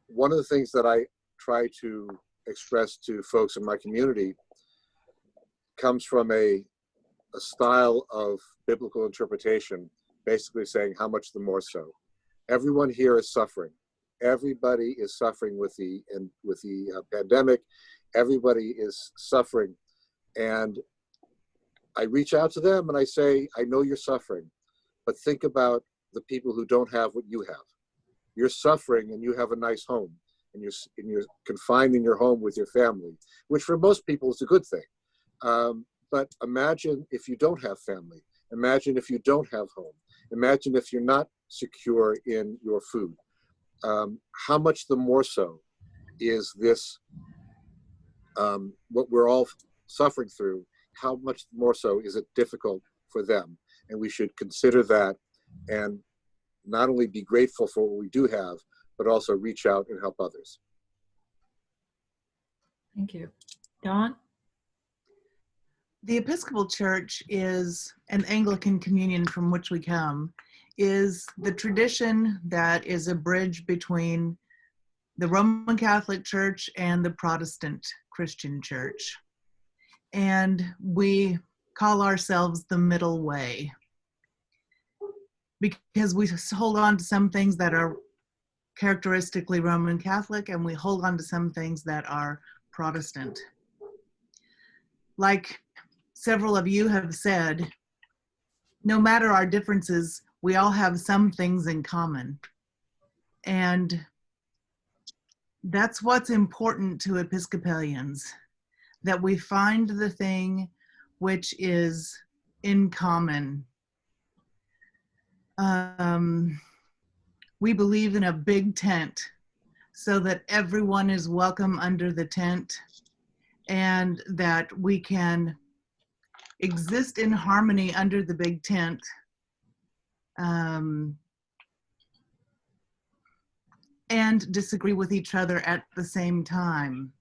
one of the things that I try to express to folks in my community comes from a style of biblical interpretation, basically saying how much the more so. Everyone here is suffering. Everybody is suffering with the pandemic. Everybody is suffering. And I reach out to them and I say, I know you're suffering, but think about the people who don't have what you have. You're suffering and you have a nice home and you're confined in your home with your family, which for most people is a good thing. But imagine if you don't have family. Imagine if you don't have home. Imagine if you're not secure in your food. How much the more so is this, what we're all suffering through, how much more so is it difficult for them? And we should consider that and not only be grateful for what we do have, but also reach out and help others.
Thank you. Dawn?
The Episcopal Church is an Anglican communion from which we come, is the tradition that is a bridge between the Roman Catholic Church and the Protestant Christian Church. And we call ourselves the middle way because we hold on to some things that are characteristically Roman Catholic, and we hold on to some things that are Protestant. Like several of you have said, no matter our differences, we all have some things in common. And that's what's important to Episcopalians, that we find the thing which is in common. We believe in a big tent so that everyone is welcome under the tent and that we can exist in harmony under the big tent. And disagree with each other at the same time.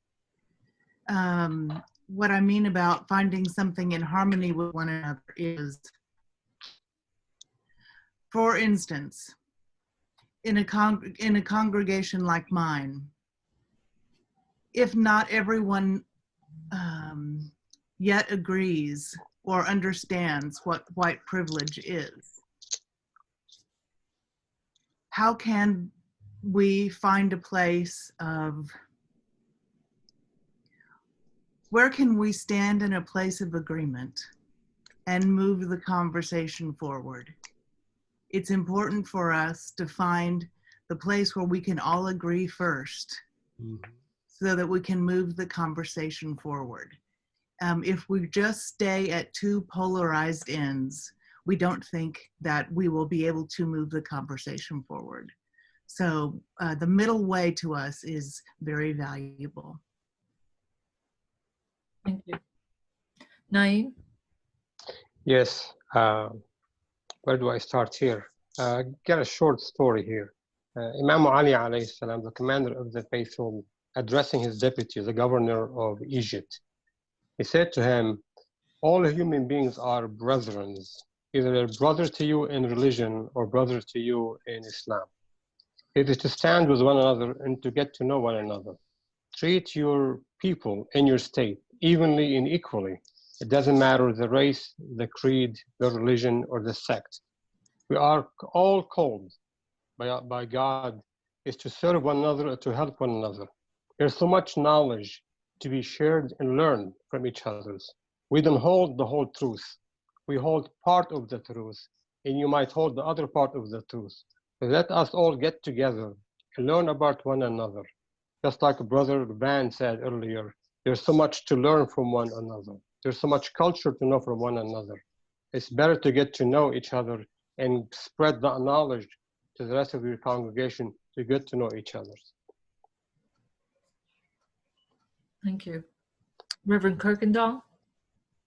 What I mean about finding something in harmony with one another is, for instance, in a congregation like mine, if not everyone yet agrees or understands what white privilege is, how can we find a place of, where can we stand in a place of agreement and move the conversation forward? It's important for us to find the place where we can all agree first, so that we can move the conversation forward. If we just stay at two polarized ends, we don't think that we will be able to move the conversation forward. So the middle way to us is very valuable.
Thank you. Naeem?
Yes, where do I start here? Get a short story here. Imam Ali alayhi salam, the commander of the faithful, addressing his deputy, the governor of Egypt, he said to him, all human beings are brethren, either brothers to you in religion or brothers to you in Islam. It is to stand with one another and to get to know one another. Treat your people in your state evenly and equally. It doesn't matter the race, the creed, the religion, or the sect. We are all called by God is to serve one another, to help one another. There's so much knowledge to be shared and learned from each other. We don't hold the whole truth. We hold part of the truth, and you might hold the other part of the truth. So let us all get together and learn about one another. Just like Brother Van said earlier, there's so much to learn from one another. There's so much culture to know from one another. It's better to get to know each other and spread that knowledge to the rest of your congregation to get to know each other.
Thank you. Reverend Kirkendall?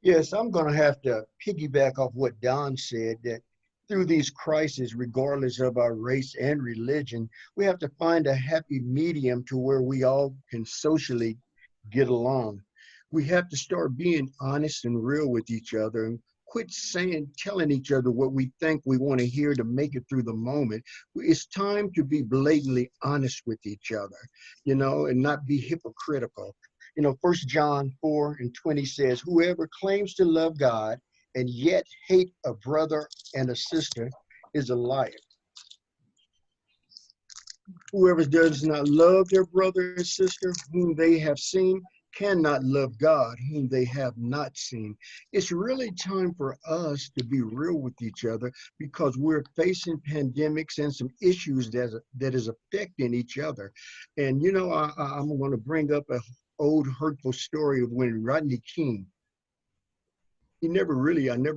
Yes, I'm going to have to piggyback off what Don said, that through these crises, regardless of our race and religion, we have to find a happy medium to where we all can socially get along. We have to start being honest and real with each other and quit telling each other what we think we want to hear to make it through the moment. It's time to be blatantly honest with each other, and not be hypocritical. 1 John 4:20 says, whoever claims to love God and yet hate a brother and a sister is a liar. Whoever does not love their brother and sister whom they have seen cannot love God whom they have not seen. It's really time for us to be real with each other because we're facing pandemics and some issues that is affecting each other. And I'm going to bring up an old hurtful story of when Rodney King, I never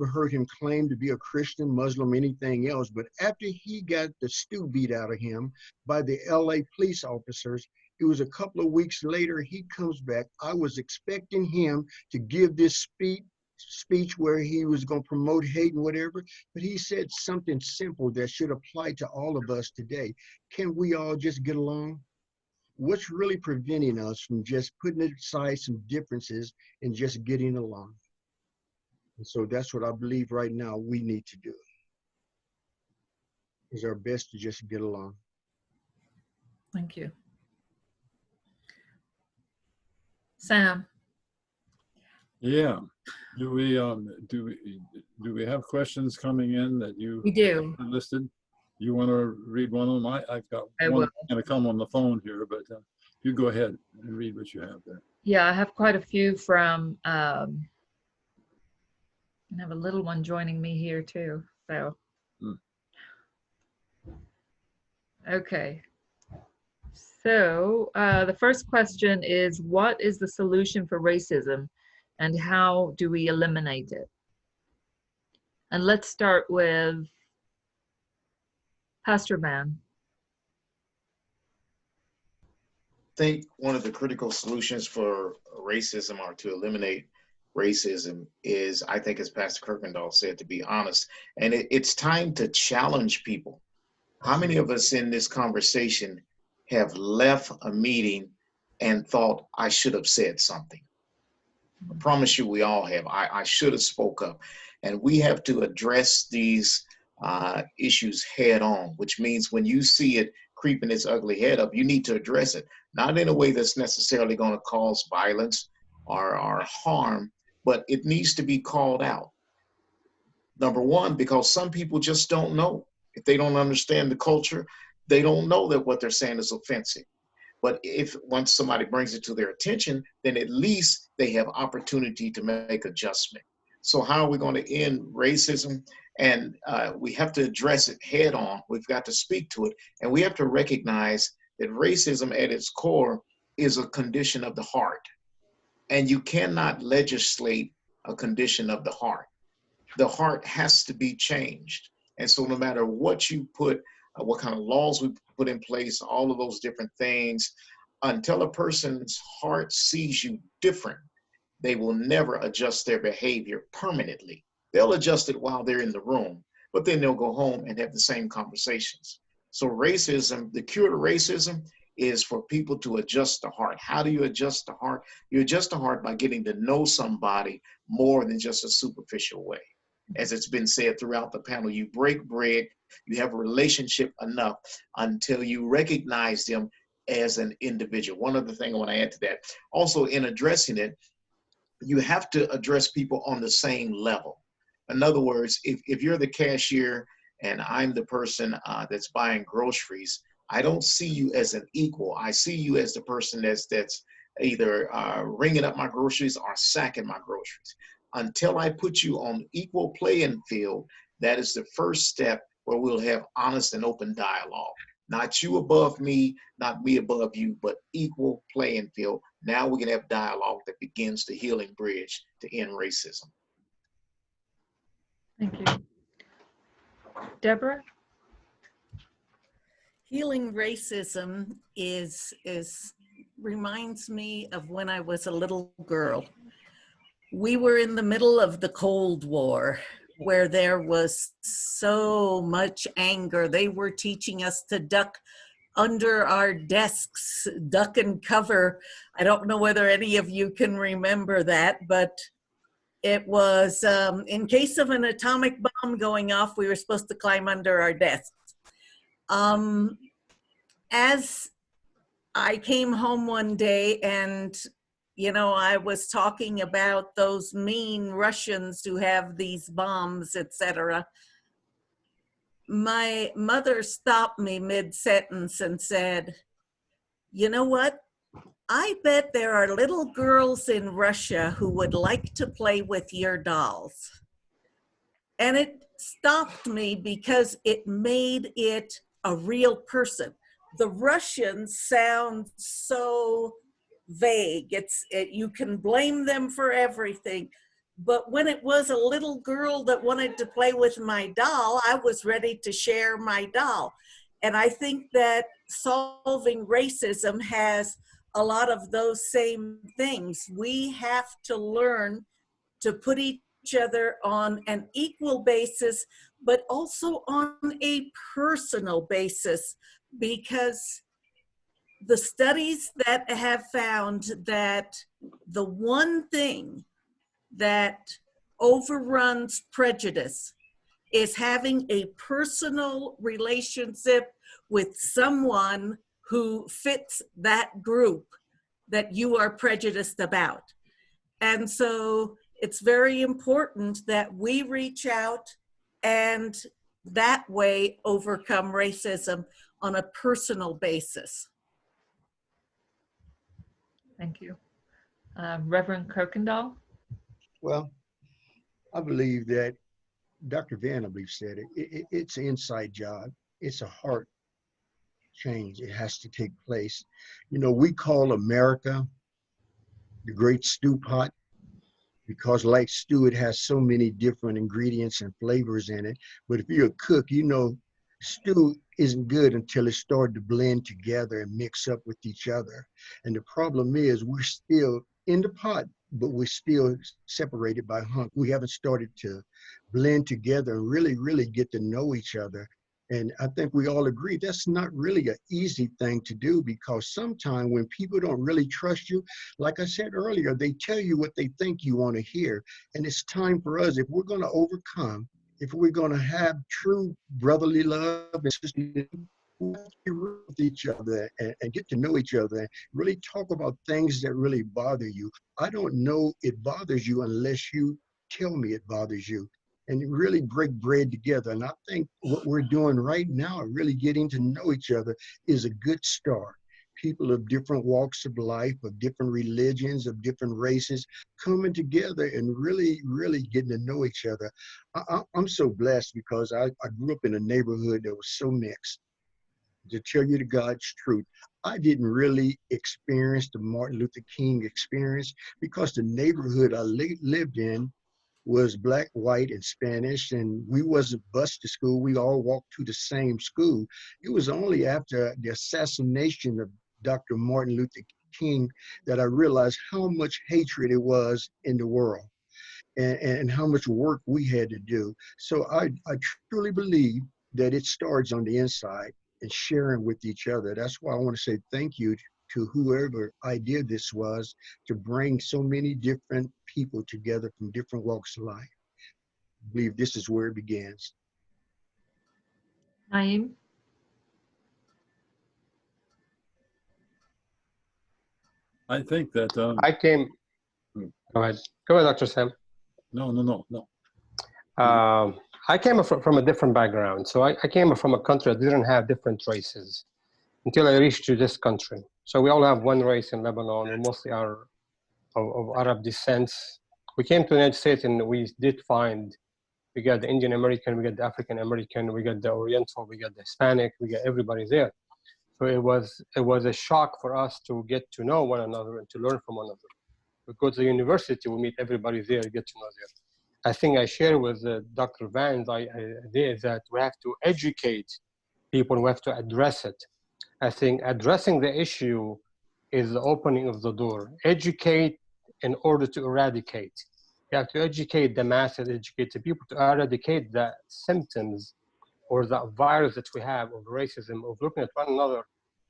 heard him claim to be a Christian, Muslim, anything else. But after he got the stew beat out of him by the LA police officers, it was a couple of weeks later, he comes back. I was expecting him to give this speech where he was going to promote hate and whatever, but he said something simple that should apply to all of us today. Can we all just get along? What's really preventing us from just putting aside some differences and just getting along? And so that's what I believe right now we need to do, is our best to just get along.
Thank you. Sam.
Yeah. Do we have questions coming in that you
We do.
listed? You want to read one of them? I've got
I
one
will.
going to come on the phone here, but you go ahead and read what you have there.
Yeah, I have quite a few from, and I have a little one joining me here too. So, okay. So the first question is, what is the solution for racism and how do we eliminate it? And let's start with Pastor Van.
I think one of the critical solutions for racism or to eliminate racism is, I think, as Pastor Kirkendall said, to be honest. And it's time to challenge people. How many of us in this conversation have left a meeting and thought, I should have said something? I promise you we all have. I should have spoke up. And we have to address these issues head on, which means when you see it creeping its ugly head up, you need to address it, not in a way that's necessarily going to cause violence or harm, but it needs to be called out. Number one, because some people just don't know. If they don't understand the culture, they don't know that what they're saying is offensive. But if once somebody brings it to their attention, then at least they have opportunity to make adjustment. So how are we going to end racism? And we have to address it head on. We've got to speak to it. And we have to recognize that racism at its core is a condition of the heart. And you cannot legislate a condition of the heart. The heart has to be changed. And so no matter what you put, what kind of laws we put in place, all of those different things, until a person's heart sees you different, they will never adjust their behavior permanently. They'll adjust it while they're in the room, but then they'll go home and have the same conversations. So racism, the cure to racism is for people to adjust the heart. How do you adjust the heart? You adjust the heart by getting to know somebody more than just a superficial way. As it's been said throughout the panel, you break bread, you have a relationship enough until you recognize them as an individual. One other thing I want to add to that, also in addressing it, you have to address people on the same level. In other words, if you're the cashier and I'm the person that's buying groceries, I don't see you as an equal. I see you as the person that's either ringing up my groceries or sacking my groceries. Until I put you on equal playing field, that is the first step where we'll have honest and open dialogue. Not you above me, not me above you, but equal playing field. Now we can have dialogue that begins the healing bridge to end racism.
Thank you. Deborah?
Healing racism reminds me of when I was a little girl. We were in the middle of the Cold War, where there was so much anger. They were teaching us to duck under our desks, duck and cover. I don't know whether any of you can remember that, but it was in case of an atomic bomb going off, we were supposed to climb under our desks. As I came home one day and I was talking about those mean Russians who have these bombs, etc. My mother stopped me mid-sentence and said, you know what? I bet there are little girls in Russia who would like to play with your dolls. And it stopped me because it made it a real person. The Russians sound so vague. You can blame them for everything. But when it was a little girl that wanted to play with my doll, I was ready to share my doll. And I think that solving racism has a lot of those same things. We have to learn to put each other on an equal basis, but also on a personal basis, because the studies that have found that the one thing that overruns prejudice is having a personal relationship with someone who fits that group. that you are prejudiced about. And so it's very important that we reach out and that way overcome racism on a personal basis.
Thank you. Reverend Kirkendall?
Well, I believe that Dr. Van, I believe, said it's an inside job. It's a heart change. It has to take place. You know, we call America the great stew pot because like stew, it has so many different ingredients and flavors in it. But if you're a cook, you know, stew isn't good until it started to blend together and mix up with each other. And the problem is we're still in the pot, but we're still separated by hunk. We haven't started to blend together and really get to know each other. And I think we all agree that's not really an easy thing to do, because sometimes when people don't really trust you, like I said earlier, they tell you what they think you want to hear. And it's time for us, if we're going to overcome, if we're going to have true brotherly love and sisterly, we have to be real with each other and get to know each other and really talk about things that really bother you. I don't know it bothers you unless you tell me it bothers you, and really break bread together. And I think what we're doing right now, really getting to know each other, is a good start. People of different walks of life, of different religions, of different races, coming together and really getting to know each other. I'm so blessed because I grew up in a neighborhood that was so mixed. To tell you the God's truth, I didn't really experience the Martin Luther King experience because the neighborhood I lived in was black, white, and Spanish, and we wasn't bused to school. We all walked to the same school. It was only after the assassination of Dr. Martin Luther King that I realized how much hatred it was in the world and how much work we had to do. So I truly believe that it starts on the inside and sharing with each other. That's why I want to say thank you to whoever idea this was, to bring so many different people together from different walks of life. I believe this is where it begins.
Naeem?
I think that
I came. Go ahead, Dr. Sam.
No.
I came from a different background. So I came from a country that didn't have different races until I reached to this country. So we all have one race in Lebanon. We mostly are of Arab descent. We came to the United States and we did find, we got the Indian American, we got the African American, we got the Oriental, we got the Hispanic, we got everybody there. So it was a shock for us to get to know one another and to learn from one another. We go to the university, we meet everybody there, get to know them. I think I share with Dr. Van's idea that we have to educate people, we have to address it. I think addressing the issue is the opening of the door. Educate in order to eradicate. You have to educate the masses, educate the people to eradicate the symptoms or the virus that we have of racism, of looking at one another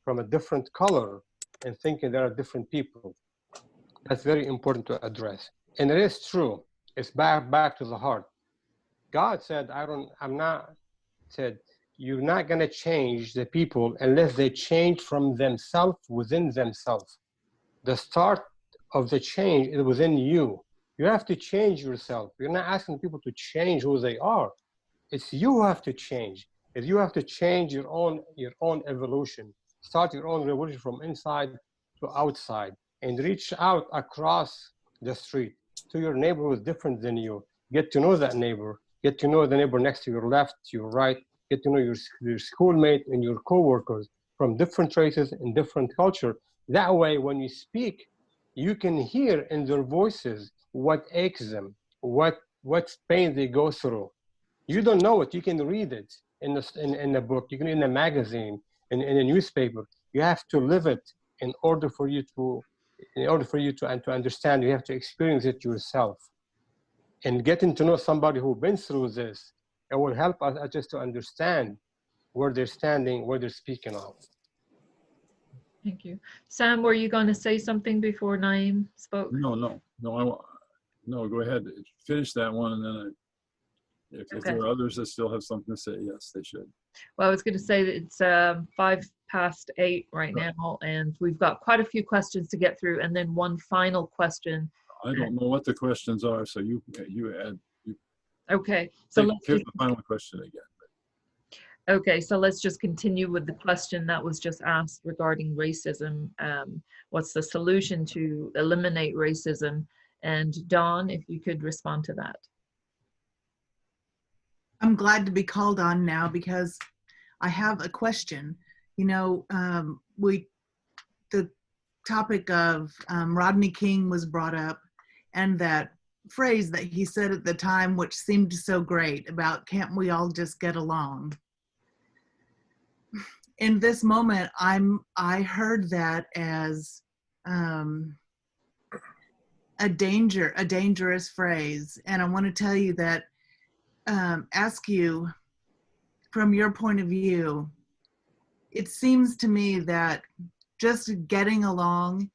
from a different color and thinking there are different people. That's very important to address. And it is true. It's back to the heart. God said, you're not going to change the people unless they change from themselves, within themselves. The start of the change is within you. You have to change yourself. You're not asking people to change who they are. It's you who have to change. It's you have to change your own evolution. Start your own revolution from inside to outside and reach out across the street to your neighbor who is different than you. Get to know that neighbor. Get to know the neighbor next to your left, to your right. Get to know your schoolmate and your coworkers from different races and different culture. That way, when you speak, you can hear in their voices what aches them, what pain they go through. You don't know it. You can read it in a book. You can read in a magazine, in a newspaper. You have to live it in order for you to understand. You have to experience it yourself. And getting to know somebody who's been through this, it will help us just to understand where they're standing, where they're speaking of.
Thank you. Sam, were you going to say something before Naeem spoke?
No, go ahead. Finish that one and then If
Okay.
there are others that still have something to say, yes, they should.
Well, I was going to say that it's 8:05 right now, and we've got quite a few questions to get through, and then one final question.
I don't know what the questions are, so you add.
Okay, so
Here's the final question again.
Okay, so let's just continue with the question that was just asked regarding racism. What's the solution to eliminate racism? And Dawn, if you could respond to that.
I'm glad to be called on now because I have a question. You know, the topic of Rodney King was brought up, and that phrase that he said at the time, which seemed so great, about can't we all just get along? In this moment, I heard that as a dangerous phrase, and I want to tell you that, ask you from your point of view. It seems to me that just getting along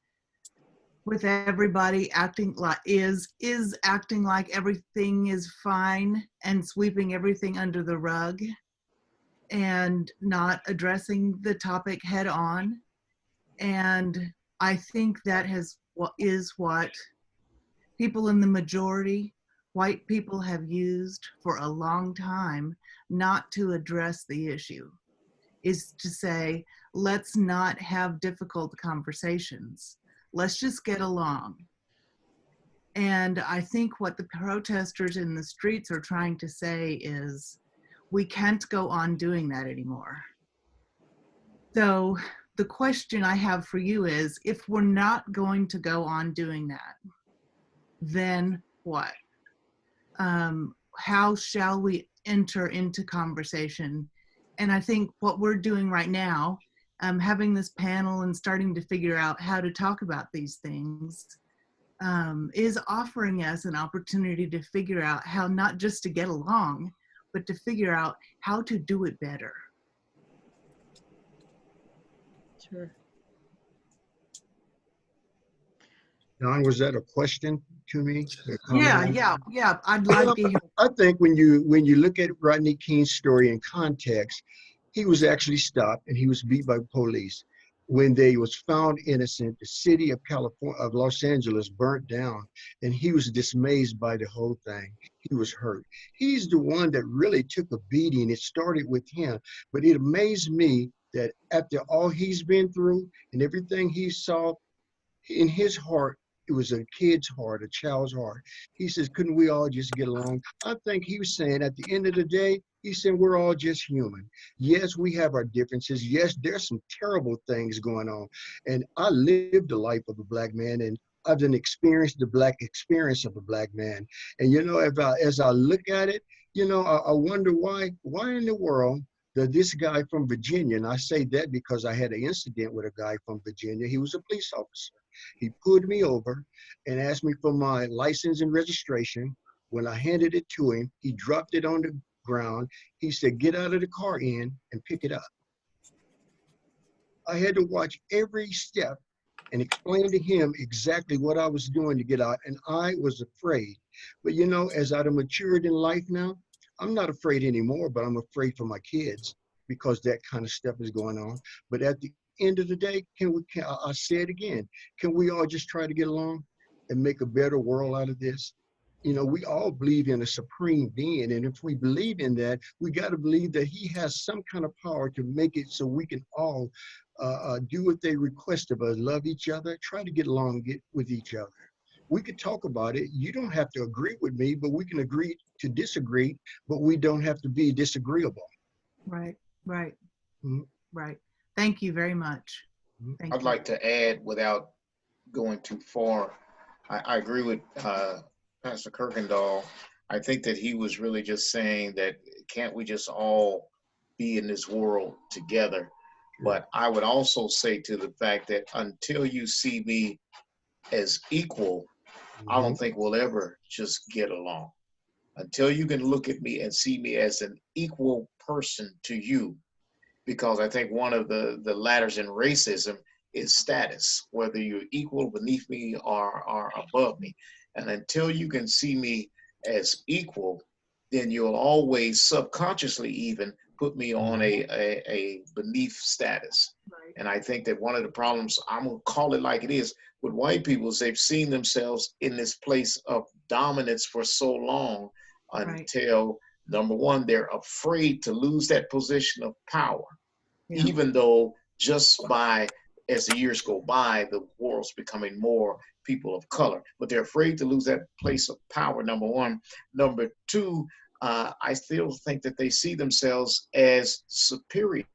with everybody acting like is acting like everything is fine and sweeping everything under the rug and not addressing the topic head on. And I think that is what people in the majority, white people, have used for a long time not to address the issue, is to say, let's not have difficult conversations. Let's just get along. And I think what the protesters in the streets are trying to say is, we can't go on doing that anymore. So the question I have for you is, if we're not going to go on doing that, then what? How shall we enter into conversation? And I think what we're doing right now, having this panel and starting to figure out how to talk about these things, is offering us an opportunity to figure out how not just to get along, but to figure out how to do it better.
Sure.
Don, was that a question to me?
Yeah. I'd like to hear.
I think when you look at Rodney King's story in context, he was actually stopped and he was beat by police. When they was found innocent, the city of Los Angeles burnt down, and he was dismayed by the whole thing. He was hurt. He's the one that really took a beating. It started with him, but it amazed me that after all he's been through and everything he saw, in his heart, it was a kid's heart, a child's heart. He says, couldn't we all just get along? I think he was saying at the end of the day, he said, we're all just human. Yes, we have our differences. Yes, there's some terrible things going on. And I lived the life of a black man, and I've done experienced the black experience of a black man. And, you know, as I look at it, you know, I wonder why in the world this guy from Virginia, and I say that because I had an incident with a guy from Virginia. He was a police officer. He pulled me over and asked me for my license and registration. When I handed it to him, he dropped it on the ground. He said, get out of the car and pick it up. I had to watch every step and explain to him exactly what I was doing to get out, and I was afraid. But you know, as I've matured in life now, I'm not afraid anymore, but I'm afraid for my kids because that kind of stuff is going on. But at the end of the day, I say it again, can we all just try to get along and make a better world out of this? You know, we all believe in a supreme being, and if we believe in that, we got to believe that he has some kind of power to make it so we can all do what they request of us, love each other, try to get along with each other. We could talk about it. You don't have to agree with me, but we can agree to disagree, but we don't have to be disagreeable.
Right.
Mm-hmm.
Right. Thank you very much.
Mm-hmm.
I'd like to add, without going too far, I agree with Pastor Kirkendall. I think that he was really just saying that can't we just all be in this world together? But I would also say to the fact that until you see me as equal, I don't think we'll ever just get along. Until you can look at me and see me as an equal person to you, because I think one of the ladders in racism is status, whether you're equal beneath me or above me. And until you can see me as equal, then you'll always subconsciously even put me on a beneath status.
Right.
And I think that one of the problems, I'm gonna call it like it is, with white people is they've seen themselves in this place of dominance for so long until, number one, they're afraid to lose that position of power, even though just by, as the years go by, the world's becoming more people of color, but they're afraid to lose that place of power, number one. Number two, I still think that they see themselves as superior.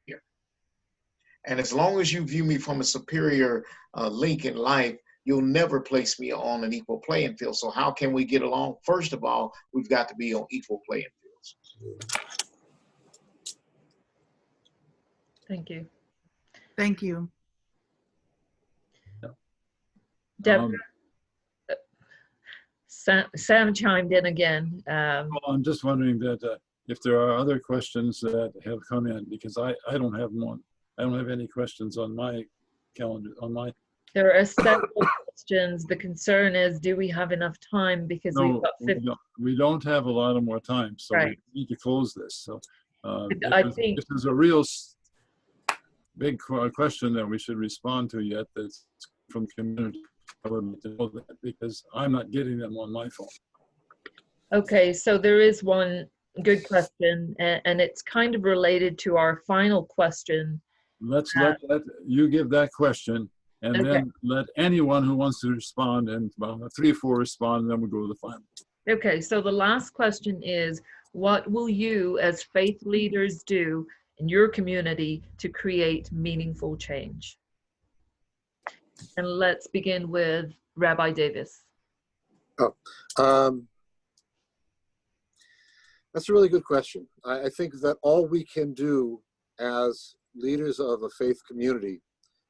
And as long as you view me from a superior link in life, you'll never place me on an equal playing field. So how can we get along? First of all, we've got to be on equal playing fields.
Thank you.
Thank you.
Deborah, Sam chimed in again.
Well, I'm just wondering that if there are other questions that have come in, because I don't have one. I don't have any questions on my calendar, on my.
There are several questions. The concern is, do we have enough time? Because we've got 50.
We don't have a lot of more time, so
Right.
we need to close this. So
I think
if there's a real big question that we should respond to yet that's from the community, I would like to know that, because I'm not getting them on my phone.
Okay, so there is one good question, and it's kind of related to our final question.
Let you give that question, and
Okay.
then let anyone who wants to respond, and about 3 or 4 respond, and then we'll go to the final.
Okay, so the last question is, what will you as faith leaders do in your community to create meaningful change? And let's begin with Rabbi Davis.
That's a really good question. I think that all we can do as leaders of a faith community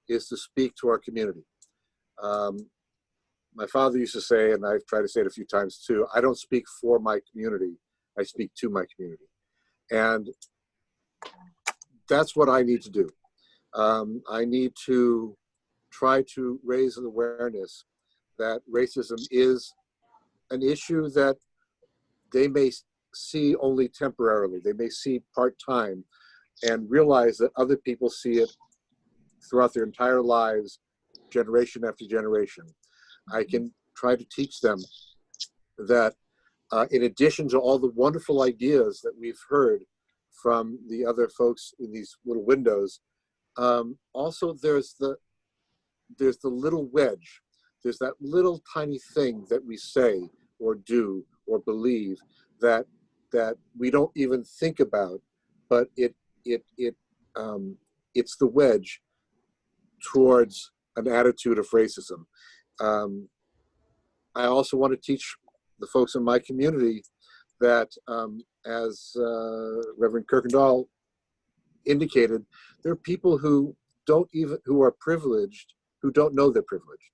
is to speak to our community. My father used to say, and I've tried to say it a few times too, I don't speak for my community, I speak to my community. And that's what I need to do. I need to try to raise an awareness that racism is an issue that they may see only temporarily. They may see part-time and realize that other people see it throughout their entire lives, generation after generation. I can try to teach them that in addition to all the wonderful ideas that we've heard from the other folks in these little windows, also there's the little wedge. There's that little tiny thing that we say or do or believe that we don't even think about, but it's the wedge towards an attitude of racism. I also want to teach the folks in my community that, as Reverend Kirkendall indicated, there are people who are privileged, who don't know they're privileged.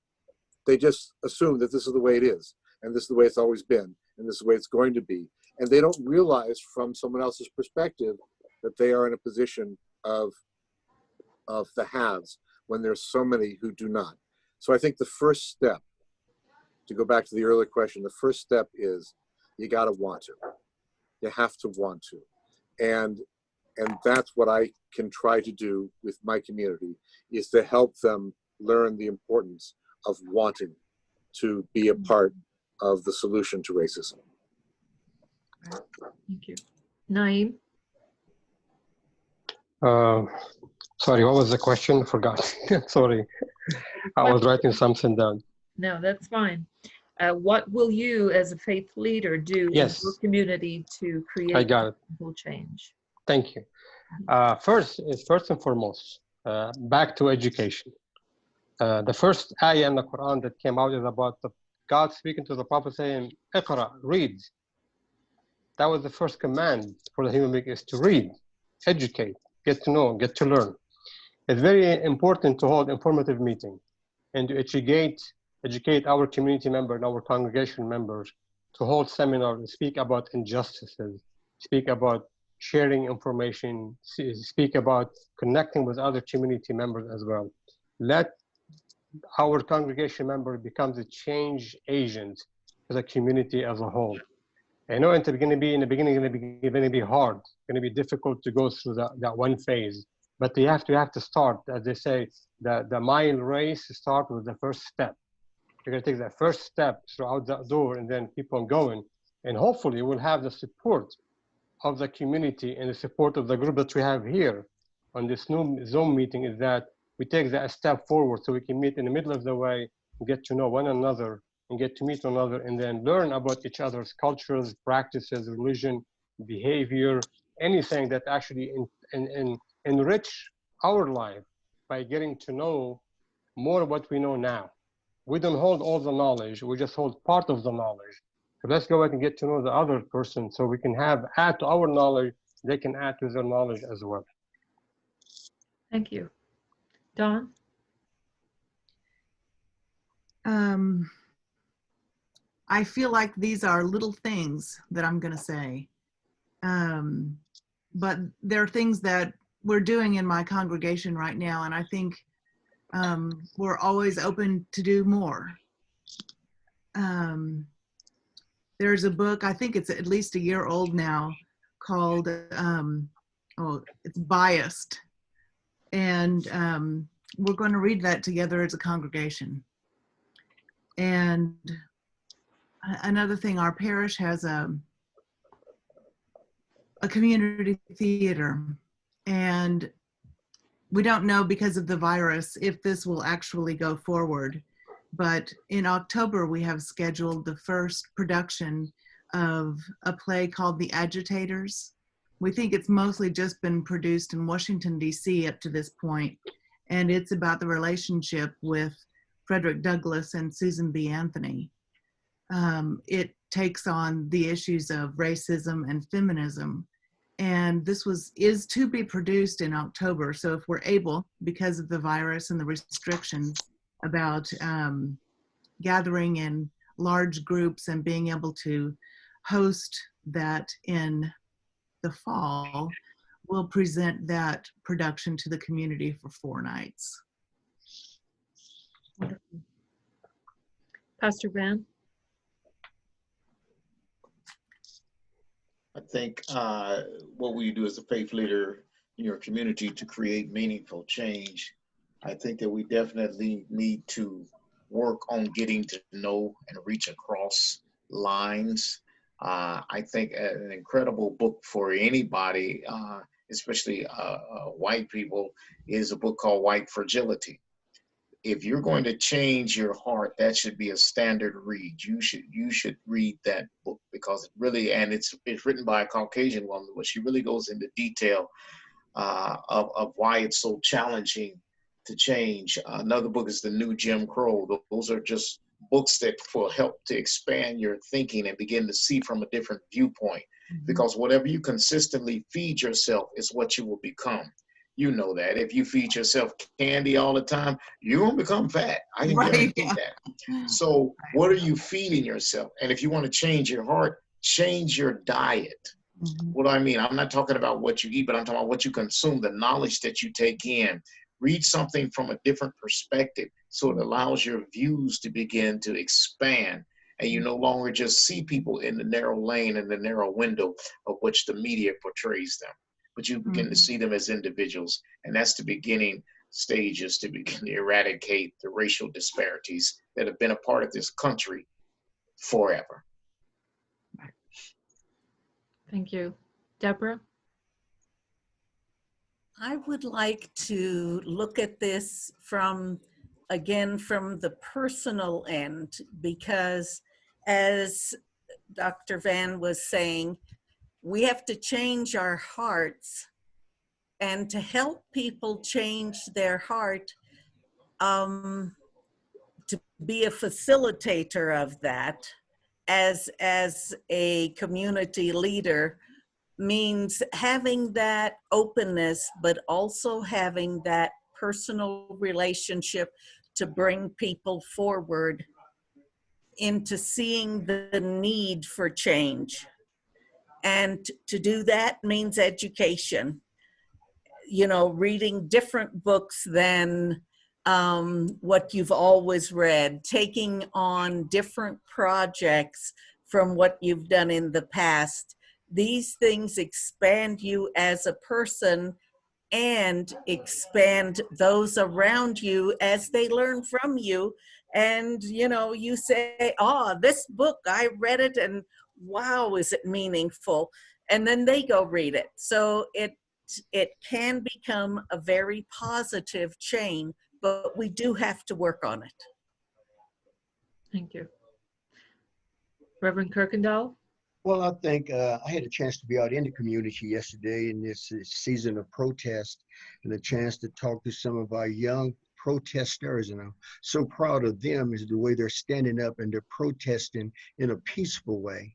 They just assume that this is the way it is, and this is the way it's always been, and this is the way it's going to be. And they don't realize from someone else's perspective that they are in a position of the haves when there's so many who do not. So I think the first step, to go back to the earlier question, the first step is you got to want to. You have to want to. And that's what I can try to do with my community, is to help them learn the importance of wanting to be a part of the solution to racism.
Thank you. Naeem?
Sorry, what was the question? Forgot. Sorry. I was writing something down.
No, that's fine. What will you as a faith leader do in your community to create meaningful change?
Thank you. First and foremost, back to education. The first ayah in the Quran that came out is about God speaking to the Prophet saying, Iqra, read. That was the first command for the human being, is to read, educate, get to know, get to learn. It's very important to hold informative meetings and to educate our community members and our congregation members, to hold seminars and speak about injustices, speak about sharing information, speak about connecting with other community members as well. Let our congregation member become the change agent for the community as a whole. I know in the beginning, going to be hard, going to be difficult to go through that one phase. But you have to start, as they say, the mile race start with the first step. You're going to take that first step throughout that door, and then keep on going. And hopefully, we'll have the support of the community and the support of the group that we have here on this new Zoom meeting, is that we take that a step forward so we can meet in the middle of the way and get to know one another and get to meet one another, and then learn about each other's cultures, practices, religion, behavior, anything that actually enrich our life by getting to know more what we know now. We don't hold all the knowledge, we just hold part of the knowledge. So let's go back and get to know the other person so we can add to our knowledge, they can add to their knowledge as well.
Thank you. Dawn?
I feel like these are little things that I'm going to say. But they're things that we're doing in my congregation right now, and I think we're always open to do more. There's a book, I think it's at least a year old now, called, it's Biased. And we're going to read that together as a congregation. And another thing, our parish has a community theater, and we don't know because of the virus if this will actually go forward. But in October, we have scheduled the first production of a play called The Agitators. We think it's mostly just been produced in Washington, D.C. up to this point, and it's about the relationship with Frederick Douglass and Susan B. Anthony. It takes on the issues of racism and feminism, and this is to be produced in October. So if we're able, because of the virus and the restrictions about gathering in large groups and being able to host that in the fall, we'll present that production to the community for 4 nights.
Wonderful. Pastor Van?
I think what will you do as a faith leader in your community to create meaningful change? I think that we definitely need to work on getting to know and reach across lines. I think an incredible book for anybody, especially white people, is a book called White Fragility. If you're going to change your heart, that should be a standard read. You should read that book, because it really, and it's written by a Caucasian woman, but she really goes into detail of why it's so challenging to change. Another book is The New Jim Crow. Those are just books that will help to expand your thinking and begin to see from a different viewpoint. Because whatever you consistently feed yourself is what you will become. You know that. If you feed yourself candy all the time, you're going to become fat. I can guarantee that. So what are you feeding yourself? And if you want to change your heart, change your diet. What do I mean? I'm not talking about what you eat, but I'm talking about what you consume, the knowledge that you take in. Read something from a different perspective so it allows your views to begin to expand, and you no longer just see people in the narrow lane and the narrow window of which the media portrays them, but you begin to see them as individuals. And that's the beginning stages to begin to eradicate the racial disparities that have been a part of this country forever.
Thank you. Deborah?
I would like to look at this from the personal end, because as Dr. Van was saying, we have to change our hearts, and to help people change their heart, to be a facilitator of that as a community leader means having that openness, but also having that personal relationship to bring people forward into seeing the need for change. And to do that means education, you know, reading different books than what you've always read, taking on different projects from what you've done in the past. These things expand you as a person and expand those around you as they learn from you. And, you know, you say, oh, this book, I read it and wow, is it meaningful? And then they go read it. So it can become a very positive chain, but we do have to work on it.
Thank you. Reverend Kirkendall?
Well, I think I had a chance to be out in the community yesterday in this season of protest, and a chance to talk to some of our young protesters, and I'm so proud of them is the way they're standing up and they're protesting in a peaceful way.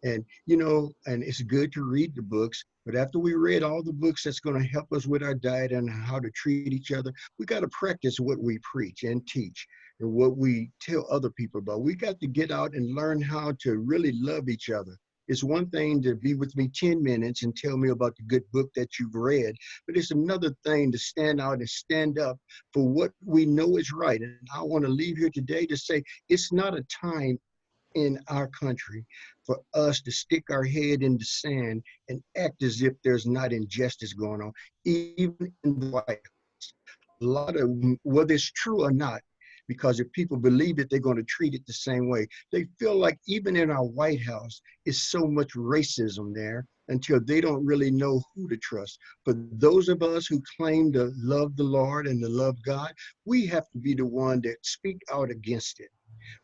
And, you know, and it's good to read the books, but after we read all the books that's going to help us with our diet and how to treat each other, we got to practice what we preach and teach and what we tell other people about. We got to get out and learn how to really love each other. It's one thing to be with me 10 minutes and tell me about the good book that you've read, but it's another thing to stand out and stand up for what we know is right. And I want to leave here today to say it's not a time in our country for us to stick our head in the sand and act as if there's not injustice going on, even in the White House. A lot of, whether it's true or not, because if people believe it, they're going to treat it the same way. They feel like even in our White House, is so much racism there until they don't really know who to trust. For those of us who claim to love the Lord and to love God, we have to be the one that speak out against it.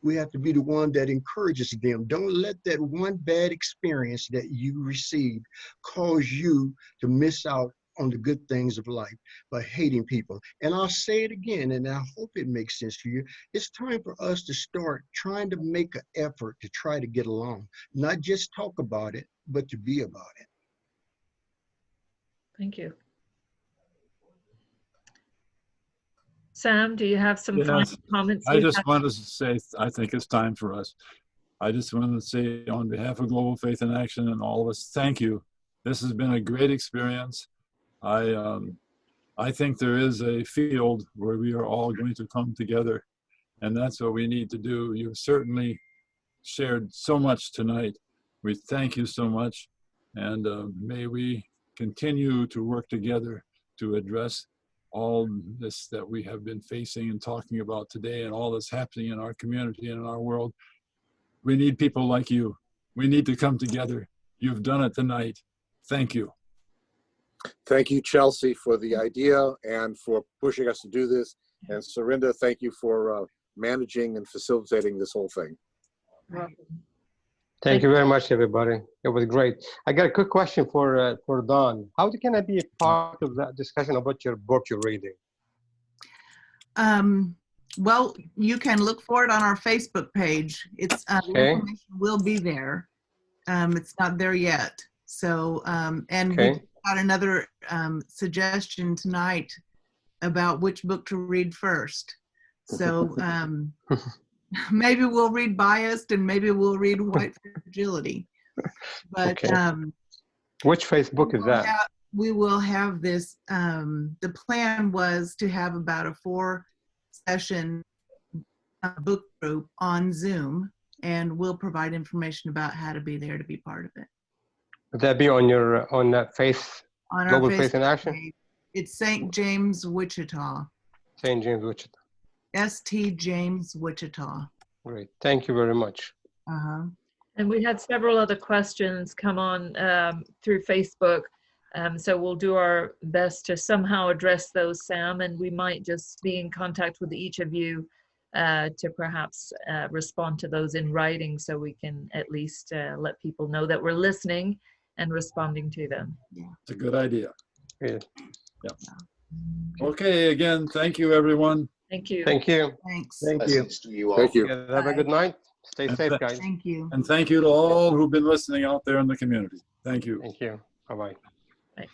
We have to be the one that encourages them. Don't let that one bad experience that you received cause you to miss out on the good things of life by hating people. And I'll say it again, and I hope it makes sense to you. It's time for us to start trying to make an effort to try to get along, not just talk about it, but to be about it.
Thank you. Sam, do you have some final comments?
I just wanted to say, I think it's time for us. I just wanted to say on behalf of Global Faith in Action and all of us, thank you. This has been a great experience. I think there is a field where we are all going to come together, and that's what we need to do. You've certainly shared so much tonight. We thank you so much, and may we continue to work together to address all this that we have been facing and talking about today, and all that's happening in our community and in our world. We need people like you. We need to come together. You've done it tonight. Thank you.
Thank you, Chelsea, for the idea and for pushing us to do this. And Surinder, thank you for managing and facilitating this whole thing.
Thank you very much, everybody. It was great. I got a quick question for Dawn. How can I be a part of that discussion about your book you're reading?
Well, you can look for it on our Facebook page. It's the information will be there. It's not there yet. So, and we got another suggestion tonight about which book to read first. So maybe we'll read Biased and maybe we'll read White Fragility. But
which Facebook is that?
We will have this. The plan was to have about a 4-session book group on Zoom, and we'll provide information about how to be there to be part of it.
Would that be on your Global Faith in Action?
Page. It's St. James, Wichita.
St. James, Wichita.
St. James, Wichita.
Great. Thank you very much.
And we had several other questions come on through Facebook. So we'll do our best to somehow address those, Sam, and we might just be in contact with each of you to perhaps respond to those in writing, so we can at least let people know that we're listening and responding to them.
Yeah.
It's a good idea.
Yeah.
Okay, again, thank you, everyone.
Thank you.
Thank you.
Thanks.
Thank you.
To you all.
Thank you.
Have a good night. Stay safe, guys.
Thank you.
And thank you to all who've been listening out there in the community. Thank you.
Thank you. Bye-bye.
Bye.